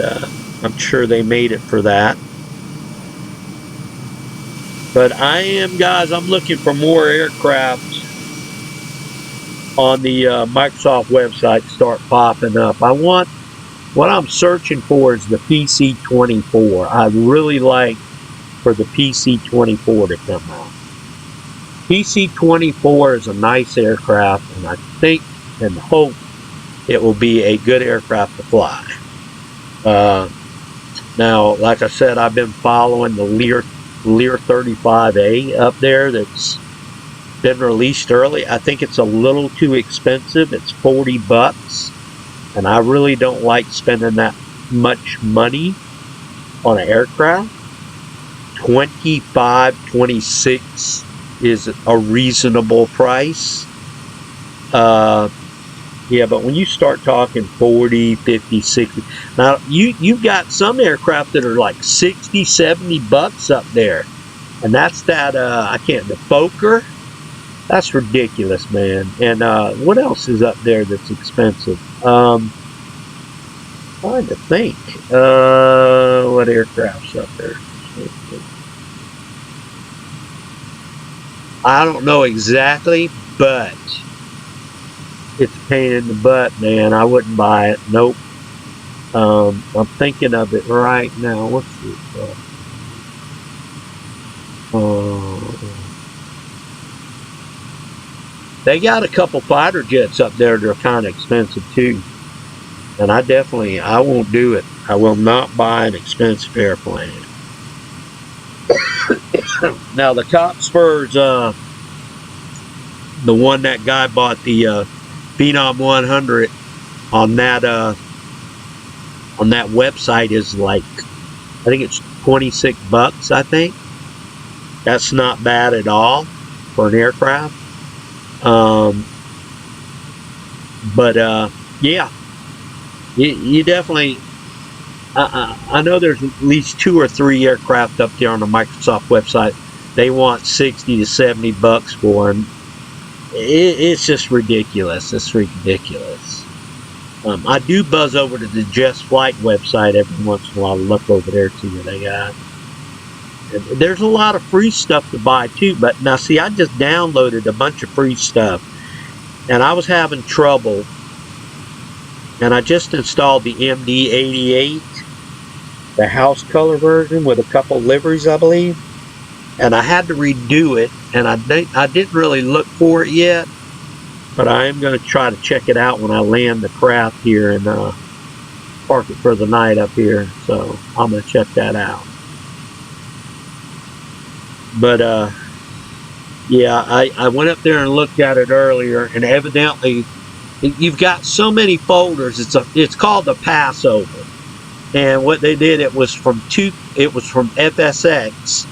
I'm sure they made it for that. But I'm looking for more aircraft on the Microsoft website start popping up. What I'm searching for is the PC-24. I'd really like for the PC-24 to come out. PC-24 is a nice aircraft, and I think and hope it will be a good aircraft to fly. Now, like I said, I've been following the Lear 35A up there that's been released early. I think it's a little too expensive. It's $40, and I really don't like spending that much money on an aircraft. 25, 26 is a reasonable price. Yeah, but when you start talking 40, 50, 60, now you've got some aircraft that are like 60, 70 bucks up there. And that's that, the Fokker. That's ridiculous, man. And what else is up there that's expensive? Trying to think. What aircraft's up there? I don't know exactly, but it's a pain in the butt, man. I wouldn't buy it. Nope. I'm thinking of it right now. What's this? They got a couple fighter jets up there that are kind of expensive too. And I won't do it. I will not buy an expensive airplane. Now the top spurs, the one that guy bought, the Phenom 100 on that website is like, I think it's 26 bucks, I think. That's not bad at all for an aircraft. Yeah, you definitely, I know there's at least 2 or 3 aircraft up there on the Microsoft website. They want 60 to 70 bucks for them. It's just ridiculous. It's ridiculous. I do buzz over to the Just Flight website every once in a while to look over there, see what they got. And there's a lot of free stuff to buy too, but now see, I just downloaded a bunch of free stuff, and I was having trouble, and I just installed the MD88, the house color version with a couple liveries, I believe, and I had to redo it, and I didn't really look for it yet, but I am going to try to check it out when I land the craft here and park it for the night up here, so I'm going to check that out. But yeah, I went up there and looked at it earlier, and evidently you've got so many folders. It's called the Passover, and what they did, it was from FSX,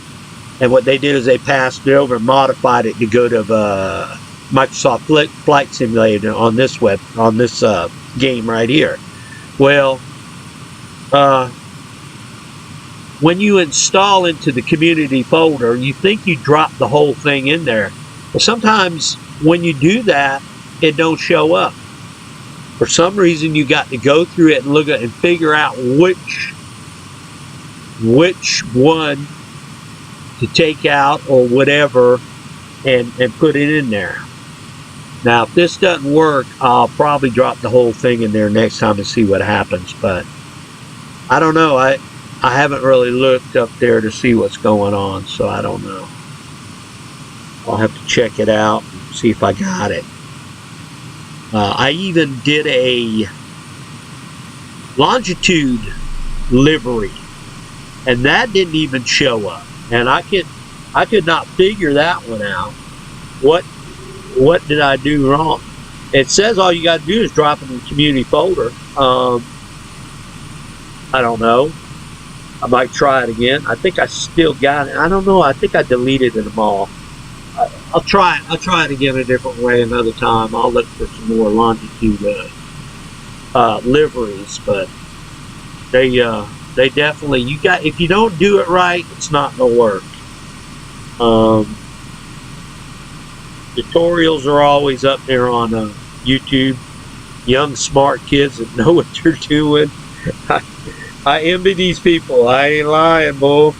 and what they did is they passed it over and modified it to go to Microsoft Flight Simulator on this game right here. Well, when you install into the community folder, you think you drop the whole thing in there. But sometimes when you do that, it don't show up. For some reason, you got to go through it and look at it and figure out which one to take out or whatever and put it in there. Now, if this doesn't work, I'll probably drop the whole thing in there next time and see what happens. But I don't know. I haven't really looked up there to see what's going on, so I don't know. I'll have to check it out and see if I got it. I even did a longitude livery, and that didn't even show up. And I could not figure that one out. What did I do wrong? It says all you got to do is drop it in the community folder. I don't know. I might try it again. I think I still got it. I don't know. I think I deleted them all. I'll try it again a different way another time. I'll look for some more longitude liveries, but they definitely, if you don't do it right, it's not gonna work. Tutorials are always up there on YouTube. Young smart kids that know what they're doing. I envy these people. I ain't lying, boy.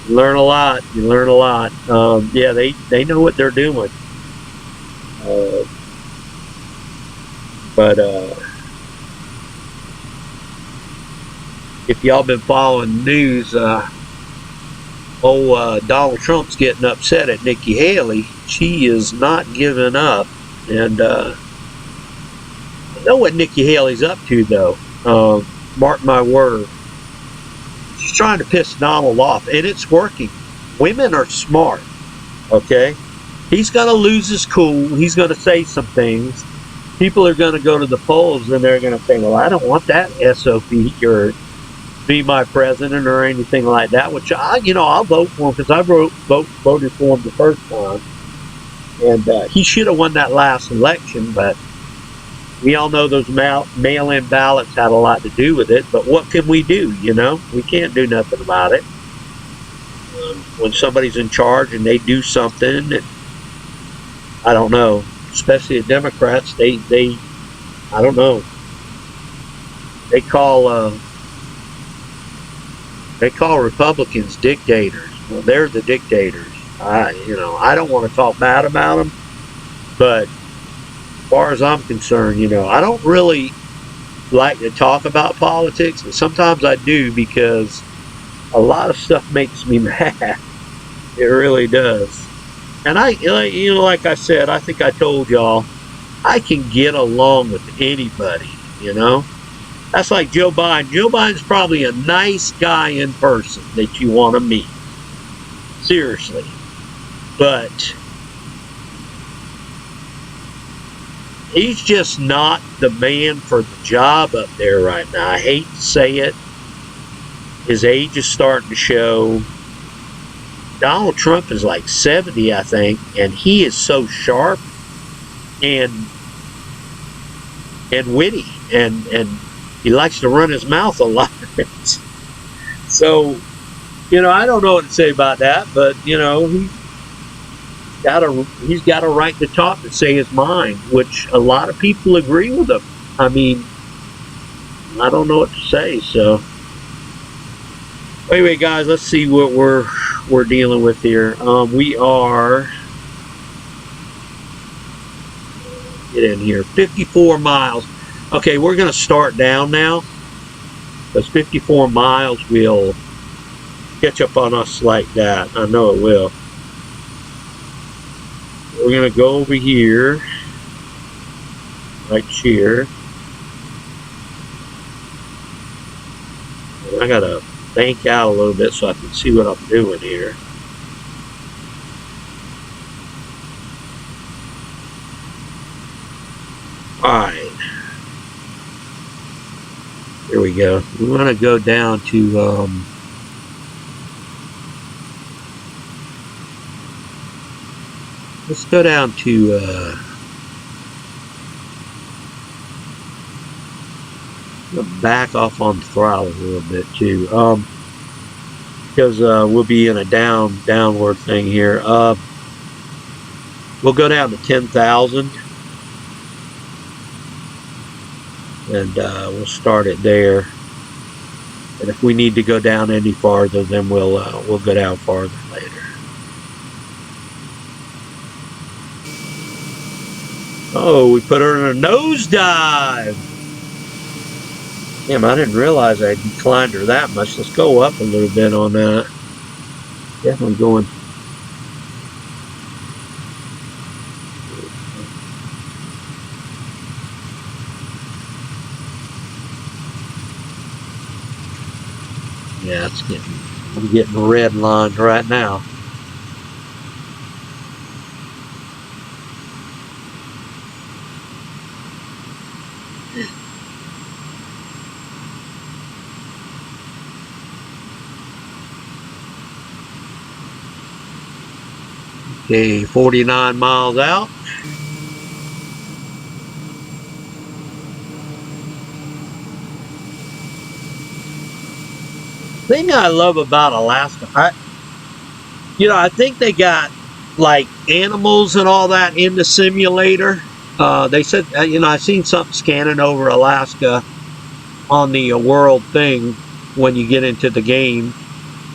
You learn a lot. You learn a lot. Yeah, they know what they're doing. But if y'all been following the news, Donald Trump's getting upset at Nikki Haley. She is not giving up. And I know what Nikki Haley's up to, though. Mark my word. She's trying to piss Donald off, and it's working. Women are smart, okay? He's going to lose his cool. He's going to say some things. People are going to go to the polls, and they're going to say, well, I don't want that SOP or be my president or anything like that, which I'll vote for him because I voted for him the first time. And he should have won that last election, but we all know those mail-in ballots had a lot to do with it. But what can we do, We can't do nothing about it. When somebody's in charge and they do something, I don't know, especially the Democrats, they I don't know, they call Republicans dictators. Well, they're the dictators. I don't want to talk bad about them, but as far as I'm concerned, I don't really like to talk about politics, but sometimes I do because a lot of stuff makes me mad. It really does. And like I said, I think I told y'all, I can get along with anybody, That's like Joe Biden. Joe Biden's probably a nice guy in person that you want to meet. Seriously. But he's just not the man for the job up there right now. I hate to say it. His age is starting to show. Donald Trump is like 70, I think, and he is so sharp and witty, and he likes to run his mouth a lot. So, I don't know what to say about that, but he's got a right to talk and say his mind, which a lot of people agree with him. I mean, I don't know what to say. So, anyway, guys, let's see what we're dealing with here. We are, get in here, 54 miles. Okay, we're going to start down now, because 54 miles will catch up on us like that. I know it will. We're going to go over here, right here. I got to bank out a little bit so I can see what I'm doing here. Alright. Here we go. We want to go down to let's go down to back off on the throttle a little bit too, because we'll be in a downward thing here. We'll go down to 10,000, and we'll start it there. And if we need to go down any farther, then we'll go down farther later. Oh, we put her in a nosedive. Damn, I didn't realize I declined her that much. Let's go up a little bit on that. Definitely going. Yeah, I'm getting red lines right now. Okay, 49 miles out. Thing I love about Alaska, I think they got like animals and all that in the simulator. They said, I seen something scanning over Alaska on the world thing when you get into the game,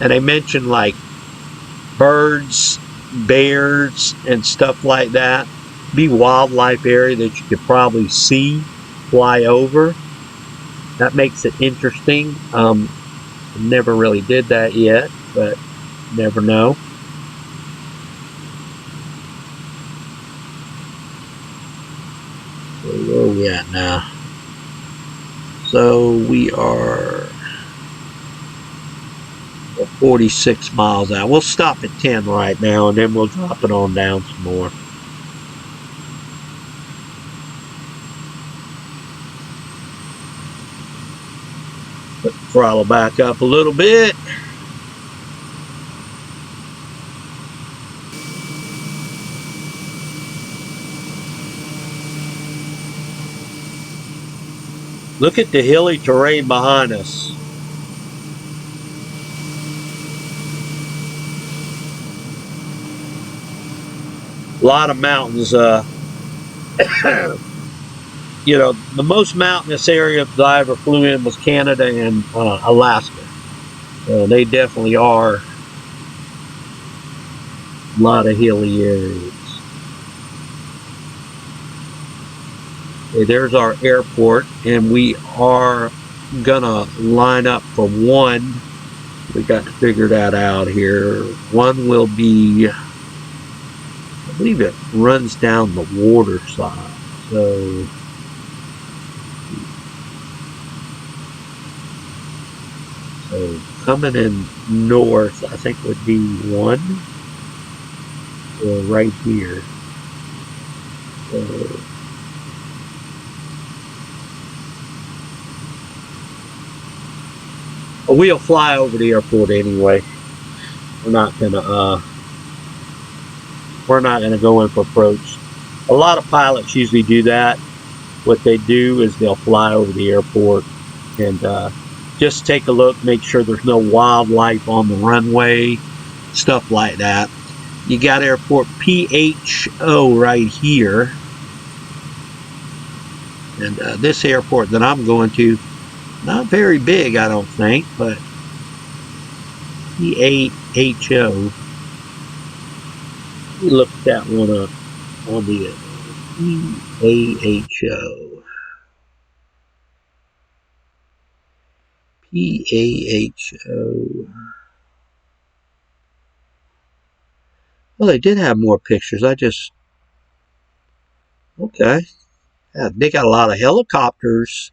and they mentioned like birds, bears, and stuff like that. Be wildlife area that you could probably see, fly over. That makes it interesting. Never really did that yet, but Never know. Where are we at now? So we are 46 miles out. We'll stop at 10 right now, and then we'll drop it on down some more. Put the throttle back up a little bit. Look at the hilly terrain behind us. A lot of mountains. You know, the most mountainous area that I ever flew in was Canada and Alaska. They definitely are a lot of hilly areas. Okay, there's our airport, and we are gonna line up for one. We got to figure that out here. One will be, I believe it runs down the water side. So coming in north, I think would be one, or right here. So we'll fly over the airport anyway. We're not gonna go in for approach. A lot of pilots usually do that. What they do is they'll fly over the airport and just take a look, make sure there's no wildlife on the runway, stuff like that. You got airport PHO right here. And this airport that I'm going to, not very big, I don't think, but PHO. Let me look that one up on the PHO. PAHO. Well, they did have more pictures. Okay. Yeah, they got a lot of helicopters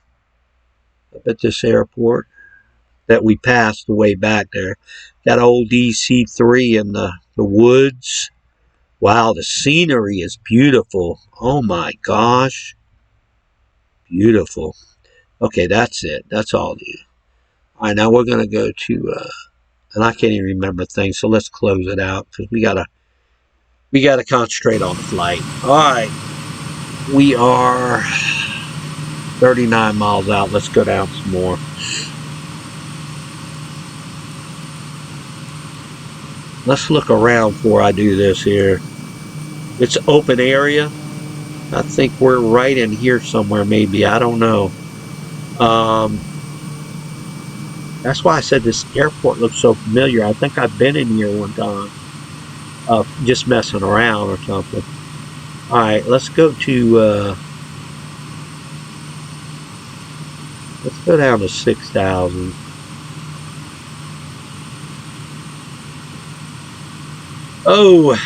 up at this airport that we passed the way back there. That old DC-3 in the woods. Wow, the scenery is beautiful. Oh my gosh. Beautiful. Okay, that's it. That's all. All right, now we're going to go to, and I can't even remember things, so let's close it out because we gotta concentrate on the flight. All right, we are 39 miles out. Let's go down some more. Let's look around before I do this here. It's open area. I think we're right in here somewhere, maybe. I don't know. That's why I said this airport looks so familiar. I think I've been in here one time, just messing around or something. All right, let's go to, let's go down to 6,000. Oh.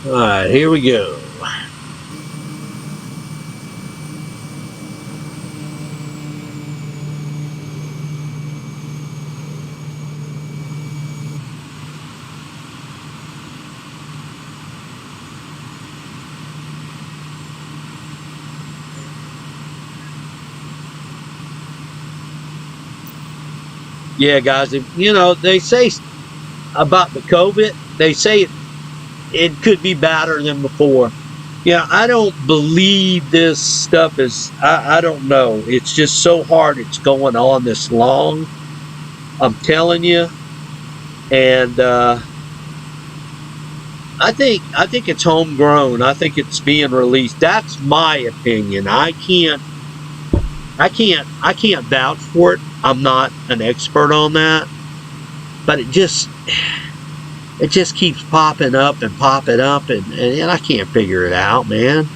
All right, here we go. Yeah, guys, you know, they say about the COVID, they say it could be better than before. Yeah, I don't believe this stuff is, I don't know. It's just so hard it's going on this long. I'm telling you. And I think it's homegrown. I think it's being released. That's my opinion. I can't vouch for it. I'm not an expert on that. But it just keeps popping up and I can't figure it out, man.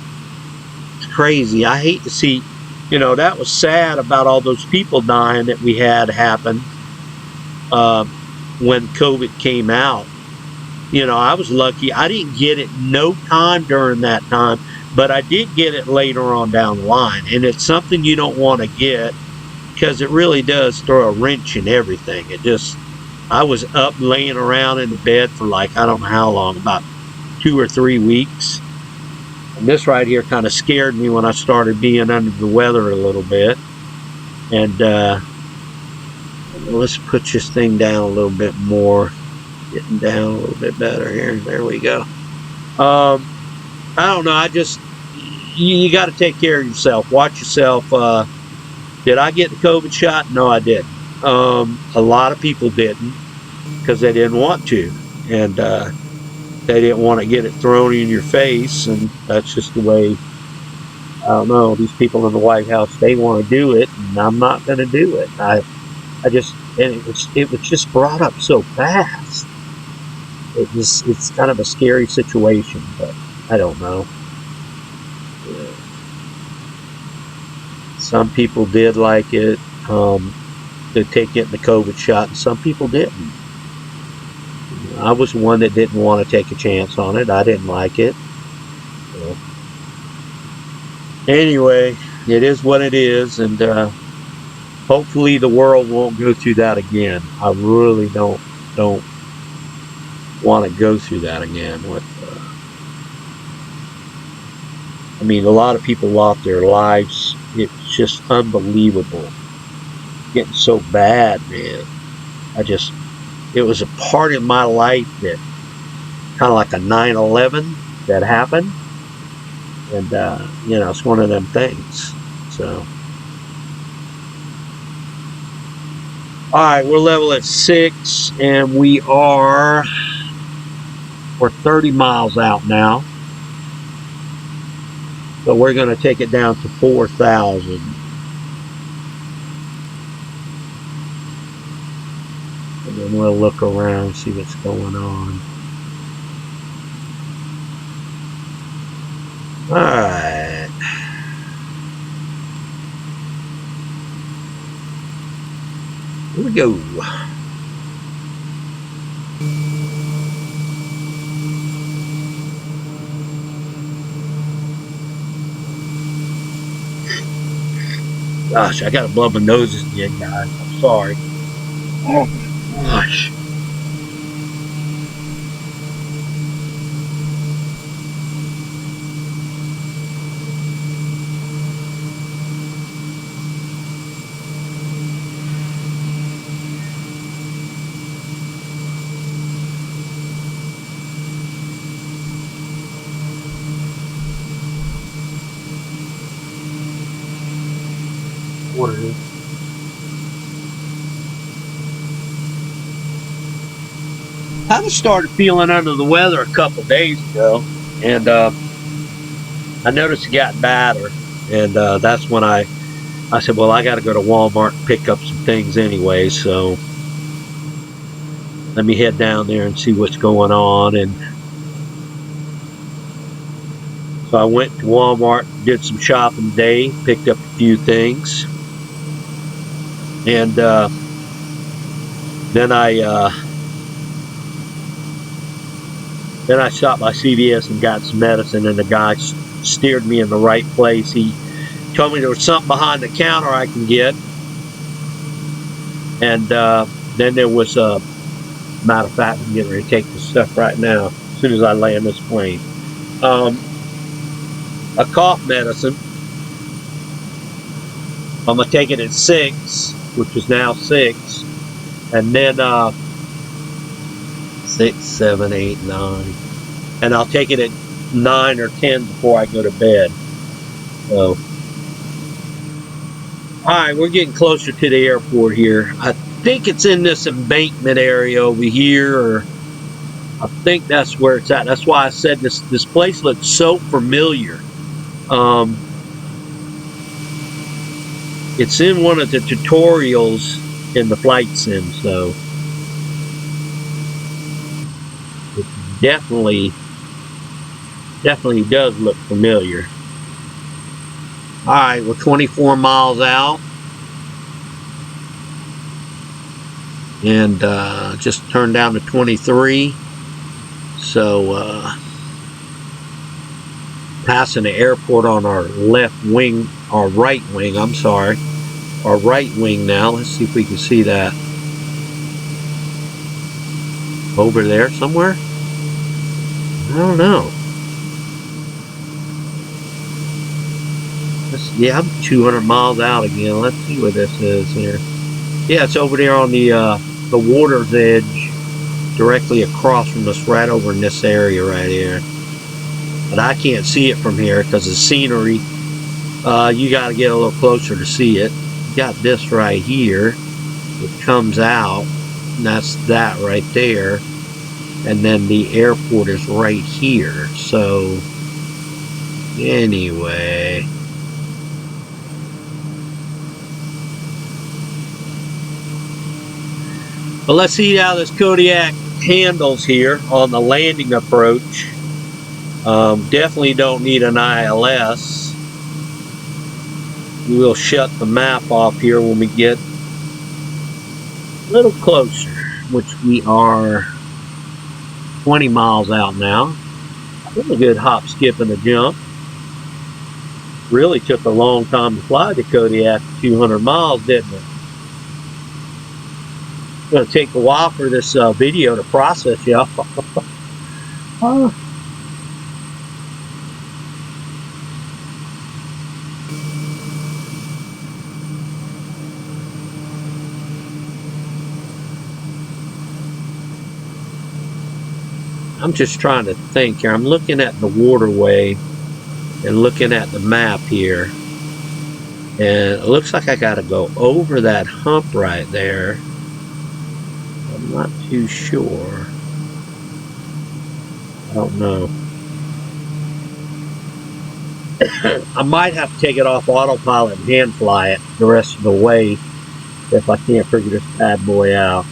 crazy. I hate to see, you know, that was sad about all those people dying that we had happen when COVID came out. You know, I was lucky. I didn't get it no time during that time, but I did get it later on down the line. And it's something you don't want to get because it really does throw a wrench in everything. It just, I was up laying around in the bed for like, I don't know how long, about 2 or 3 weeks. And this right here kind of scared me when I started being under the weather a little bit. And let's put this thing down a little bit more. Getting down a little bit better here. There we go. I don't know. I just, you got to take care of yourself. Watch yourself. Did I get the COVID shot? No, I didn't. A lot of people didn't because they didn't want to. And they didn't want to get it thrown in your face. And that's just the way, I don't know, these people in the White House, they want to do it. And I'm not going to do it. I just, and it was just brought up so fast. It's kind of a scary situation, but I don't know. Yeah. Some people did like it, to take getting the COVID shot, and some people didn't. I was one that didn't want to take a chance on it. I didn't like it. So, anyway, it is what it is, and hopefully the world won't go through that again. I really don't want to go through that again. With, I mean, a lot of people lost their lives. It's just unbelievable. Getting so bad, man. It was a part of my life that kind of like a 9/11 that happened. And, you know, it's one of them things. So. All right, we're level at 6, and we're 30 miles out now. So we're going to take it down to 4,000. And then we'll look around, see what's going on. All right. Here we go. Gosh, I gotta blow my nose again, guys. I'm sorry. Oh my gosh. What it is. Kind of started feeling under the weather a couple days ago, and I noticed it got badder, and that's when I said, well, I got to go to Walmart and pick up some things anyway, so let me head down there and see what's going on. And so I went to Walmart, did some shopping today, picked up a few things. And then I stopped by CVS and got some medicine, and the guy steered me in the right place. He told me there was something behind the counter I can get, and then there was matter of fact, I'm getting ready to take this stuff right now as soon as I land this plane. A cough medicine. I'm gonna take it at 6, which is now 6, and then 6, 7, 8, 9, and I'll take it at 9 or 10 before I go to bed. So, all right, we're getting closer to the airport here. I think it's in this embankment area over here, or I think that's where it's at. That's why I said this place looks so familiar. It's in one of the tutorials in the flight sim, so it definitely does look familiar. Alright, we're 24 miles out. And just turned down to 23. So passing the airport on our left wing, our right wing, I'm sorry. Our right wing now. Let's see if we can see that. Over there somewhere? I don't know. Yeah, I'm 200 miles out again. Let's see what this is here. Yeah, it's over there on the water's edge, directly across from us, right over in this area right here. But I can't see it from here because the scenery, you got to get a little closer to see it. You got this right here. It comes out, and that's that right there. And then the airport is right here. So, anyway. But let's see how this Kodiak handles here on the landing approach. Definitely don't need an ILS. We'll shut the map off here when we get a little closer, which we are 20 miles out now. That's a good hop, skip, and a jump. Really took a long time to fly to Kodiak, 200 miles, didn't it? It's going to take a while for this video to process, y'all. I'm just trying to think here. I'm looking at the waterway and looking at the map here. And it looks like I got to go over that hump right there. I'm not too sure. I don't know. I might have to take it off autopilot and hand fly it the rest of the way if I can't figure this bad boy out.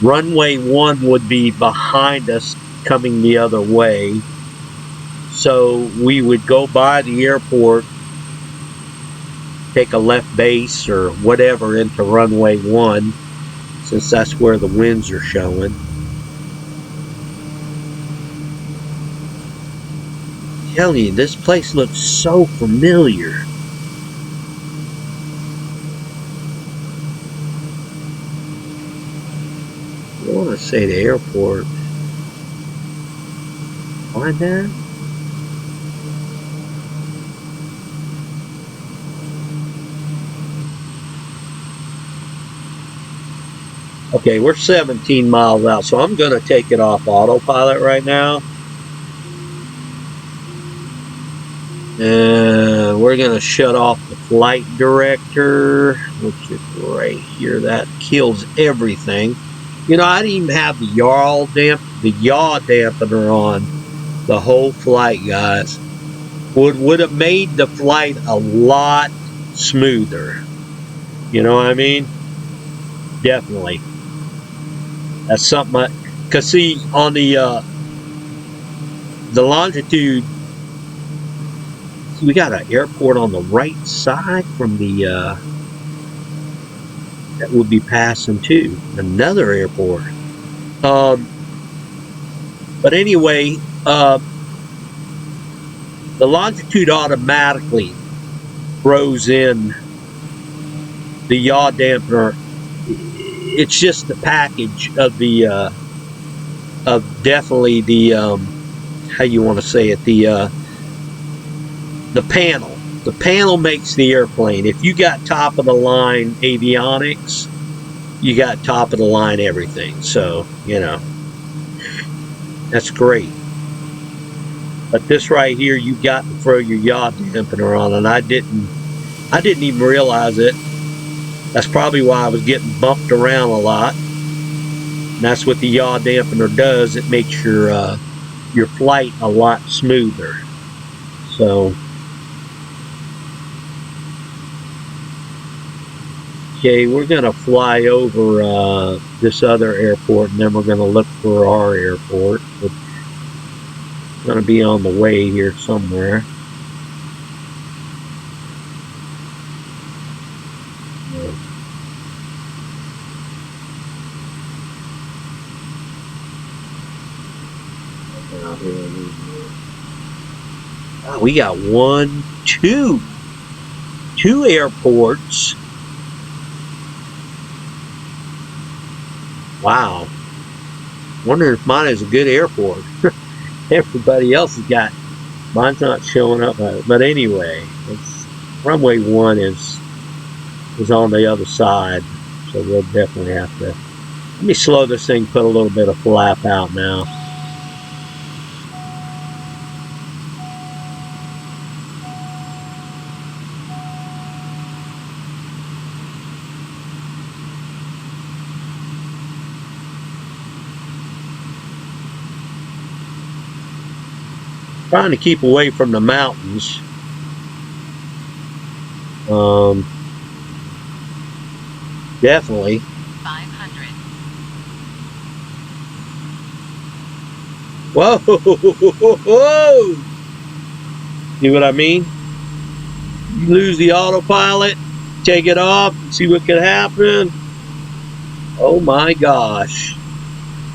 Runway 1 would be behind us coming the other way. So we would go by the airport, take a left base or whatever into runway 1, since that's where the winds are showing. I'm telling you, this place looks so familiar. I want to say the airport. Find that? Okay, we're 17 miles out, so I'm going to take it off autopilot right now. And we're going to shut off the flight director, which is right here. That kills everything. You know, I didn't even have the yaw dampener on the whole flight, guys. Would have made the flight a lot smoother. You know what I mean? Definitely. That's something. Cause see, on the longitude, we got an airport on the right side from the. That would be passing too. Another airport. But anyway, the longitude automatically throws in the yaw dampener. It's just the package of the of definitely the how you want to say it, the panel. The panel makes the airplane. If you got top of the line avionics, you got top of the line everything. So, you know, that's great. But this right here, you got to throw your yaw dampener on, and I didn't even realize it. That's probably why I was getting bumped around a lot. And that's what the yaw dampener does. It makes your flight a lot smoother. So. Okay, we're going to fly over this other airport, and then we're going to look for our airport, which is going to be on the way here somewhere. Oh, we got two airports. Wow. Wondering if mine is a good airport. Everybody else has got. Mine's not showing up. But anyway, runway 1 is on the other side. So we'll definitely have to. Let me slow this thing, put a little bit of flap out now. Trying to keep away from the mountains. Definitely. 500. Whoa! See what I mean? You lose the autopilot, take it off, see what could happen. Oh my gosh.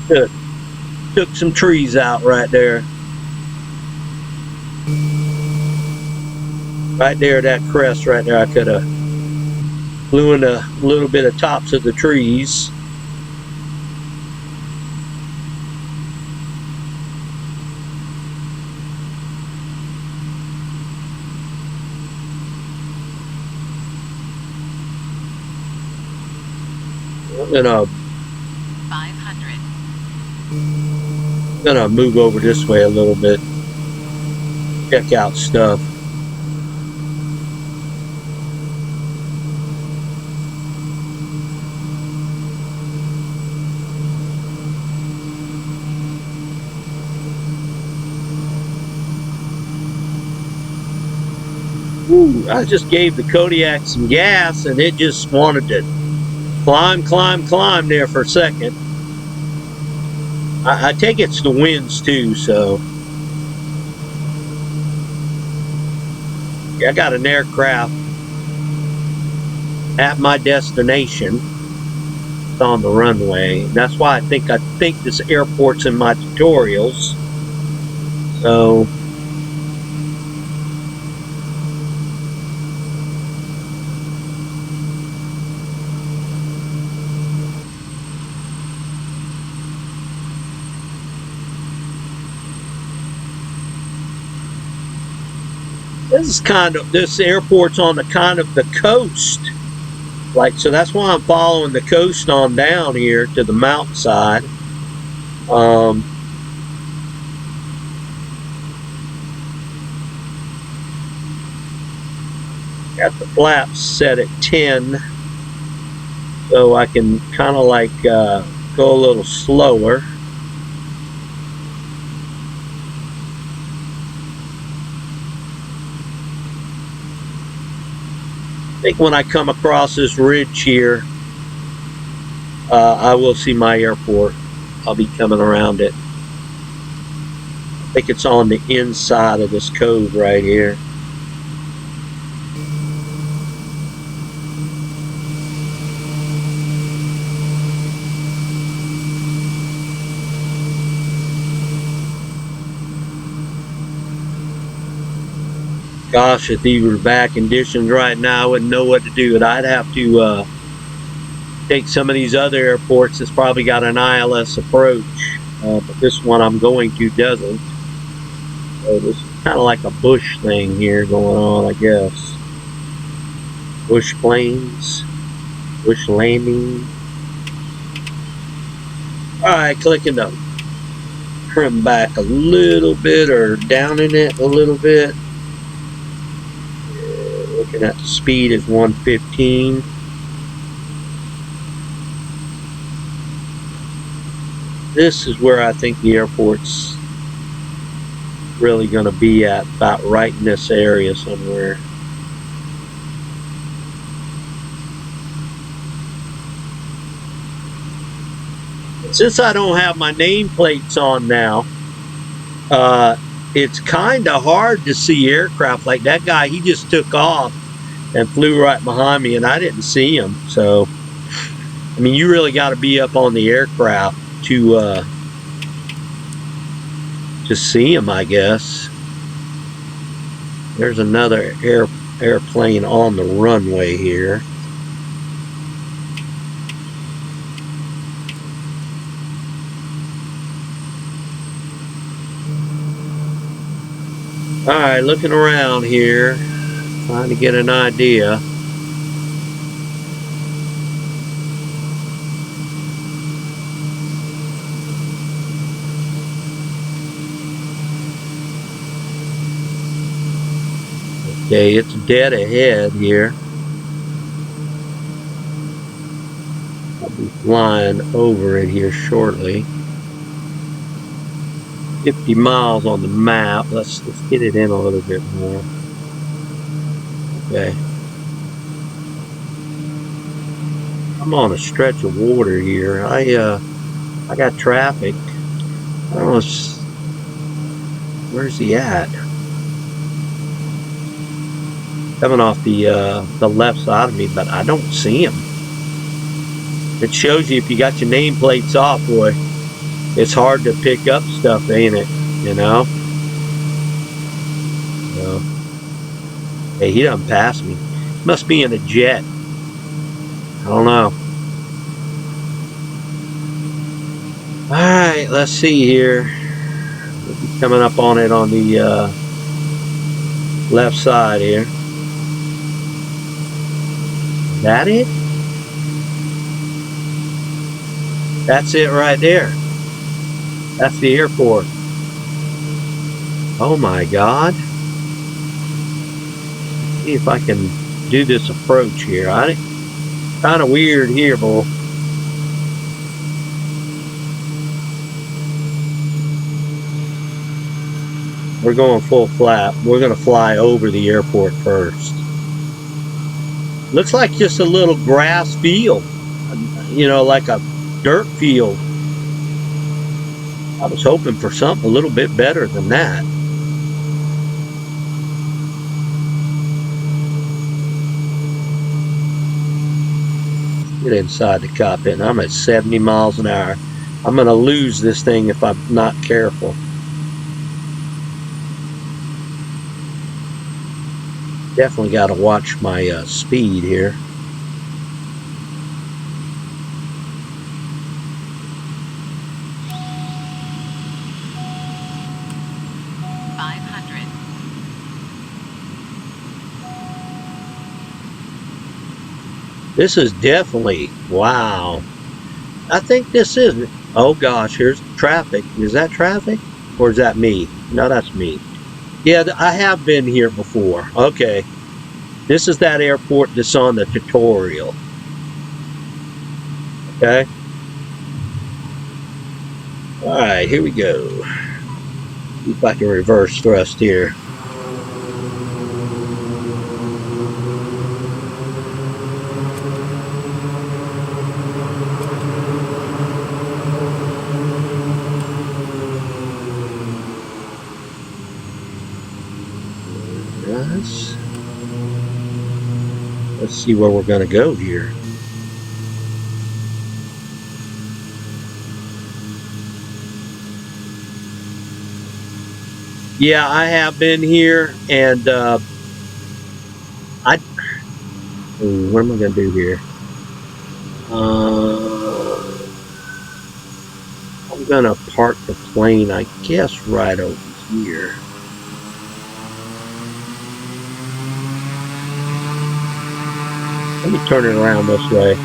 Took some trees out right there. Right there, that crest right there, I could have blew in a little bit of tops of the trees. I'm gonna move over this way a little bit, check out stuff. Ooh, I just gave the Kodiak some gas and it just wanted to climb there for a second. I take it's the winds too, so. Yeah, I got an aircraft at my destination. It's on the runway. That's why I think this airport's in my tutorials. So. This airport's on the coast. So that's why I'm following the coast on down here to the mountainside. Got the flaps set at 10. So I can kind of go a little slower. I think when I come across this ridge here, I will see my airport. I'll be coming around it. I think it's on the inside of this cove right here. Gosh, if these were bad conditions right now, I wouldn't know what to do. I'd have to take some of these other airports that's probably got an ILS approach, but this one I'm going to doesn't. So this is kind of like a bush thing here going on, I guess. Bush planes, bush landing. Alright, clicking to trim back a little bit or down in it a little bit. Looking at the speed is 115. This is where I think the airport's really going to be at, about right in this area somewhere. Since I don't have my nameplates on now, it's kind of hard to see aircraft. Like that guy, he just took off and flew right behind me and I didn't see him. So, I mean, you really got to be up on the aircraft to to see them, I guess. There's another airplane on the runway here. Alright, looking around here, trying to get an idea. Okay, it's dead ahead here. I'll be flying over it here shortly. 50 miles on the map. Let's get it in a little bit more. Okay. I'm on a stretch of water here. I got traffic. I don't know. Where's he at? Coming off the left side of me, but I don't see him. It shows you if you got your nameplates off, boy. It's hard to pick up stuff, ain't it? You know? Hey, he doesn't pass me. Must be in a jet. I don't know. Alright, let's see here. We'll be coming up on it on the left side here. Is that it? That's it right there. That's the airport. Oh my God. Let's see if I can do this approach here. Kind of weird here, boy. We're going full flap. We're going to fly over the airport first. Looks like just a little grass field. You know, like a dirt field. I was hoping for something a little bit better than that. Get inside the cockpit, and I'm at 70 miles an hour. I'm going to lose this thing if I'm not careful. Definitely got to watch my speed here. This is definitely, wow. I think this is, oh gosh, here's traffic. Is that traffic? Or is that me? No, that's me. Yeah, I have been here before. Okay. This is that airport that's on the tutorial. Okay. Alright, here we go. See if I can reverse thrust here. Let's see where we're going to go here. Yeah, I have been here, and what am I going to do here? I'm going to park the plane, I guess, right over here. Let me turn it around this way.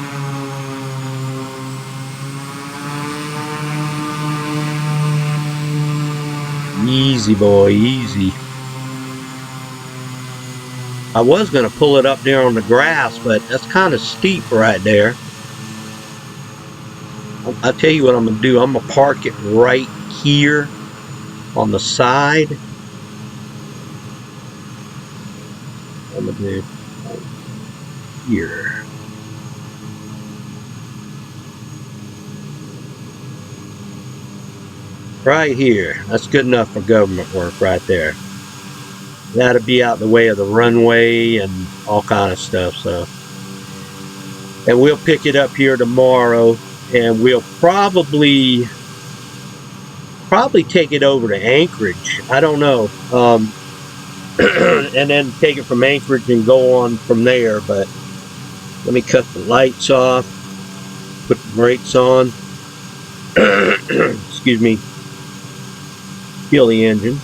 Easy, boy, easy. I was going to pull it up there on the grass, but that's kind of steep right there. I'll tell you what I'm going to do. I'm going to park it right here on the side. I'm going to do here. Right here. That's good enough for government work right there. That'll be out the way of the runway and all kind of stuff. So, and we'll pick it up here tomorrow, and we'll probably probably take it over to Anchorage. I don't know. And then take it from Anchorage and go on from there. But let me cut the lights off, put the brakes on. Excuse me. Feel the engine.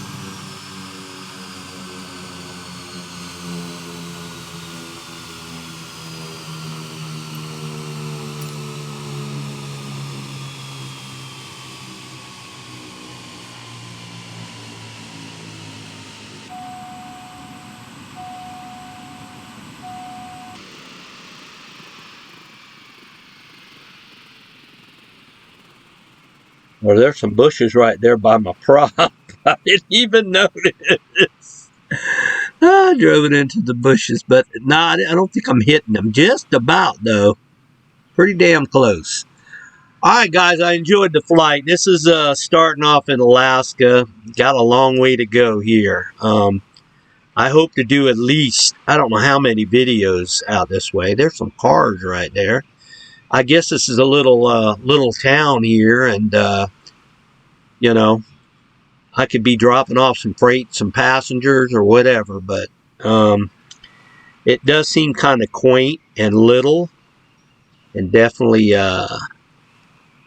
Well, there's some bushes right there by my prop. I didn't even notice. I drove it into the bushes, but nah, I don't think I'm hitting them. Just about, though. Pretty damn close. All right, guys, I enjoyed the flight. This is starting off in Alaska. Got a long way to go here. I hope to do at least, I don't know how many videos out this way. There's some cars right there. I guess this is a little town here, and you know, I could be dropping off some freight, some passengers, or whatever. But it does seem kind of quaint and little, and definitely I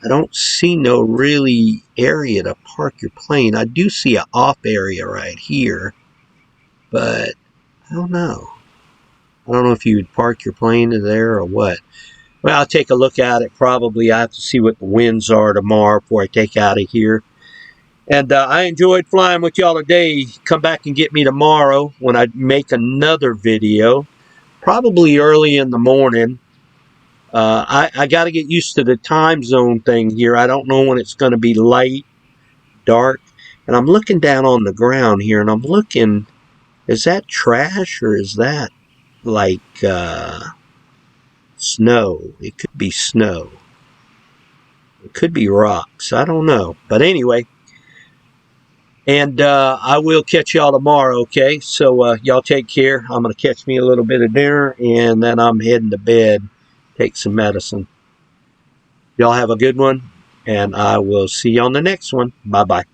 don't see no really area to park your plane. I do see an off area right here, but I don't know. I don't know if you would park your plane there or what. Well, I'll take a look at it. Probably I have to see what the winds are tomorrow before I take out of here. And I enjoyed flying with y'all today. Come back and get me tomorrow when I make another video. Probably early in the morning. I got to get used to the time zone thing here. I don't know when it's going to be light, dark. And I'm looking down on the ground here, and I'm looking, is that trash or is that like snow? It could be snow. It could be rocks. I don't know. But anyway, and I will catch y'all tomorrow, okay? So y'all take care. I'm going to catch me a little bit of dinner, and then I'm heading to bed, take some medicine. Y'all have a good one, and I will see you on the next one. Bye-bye.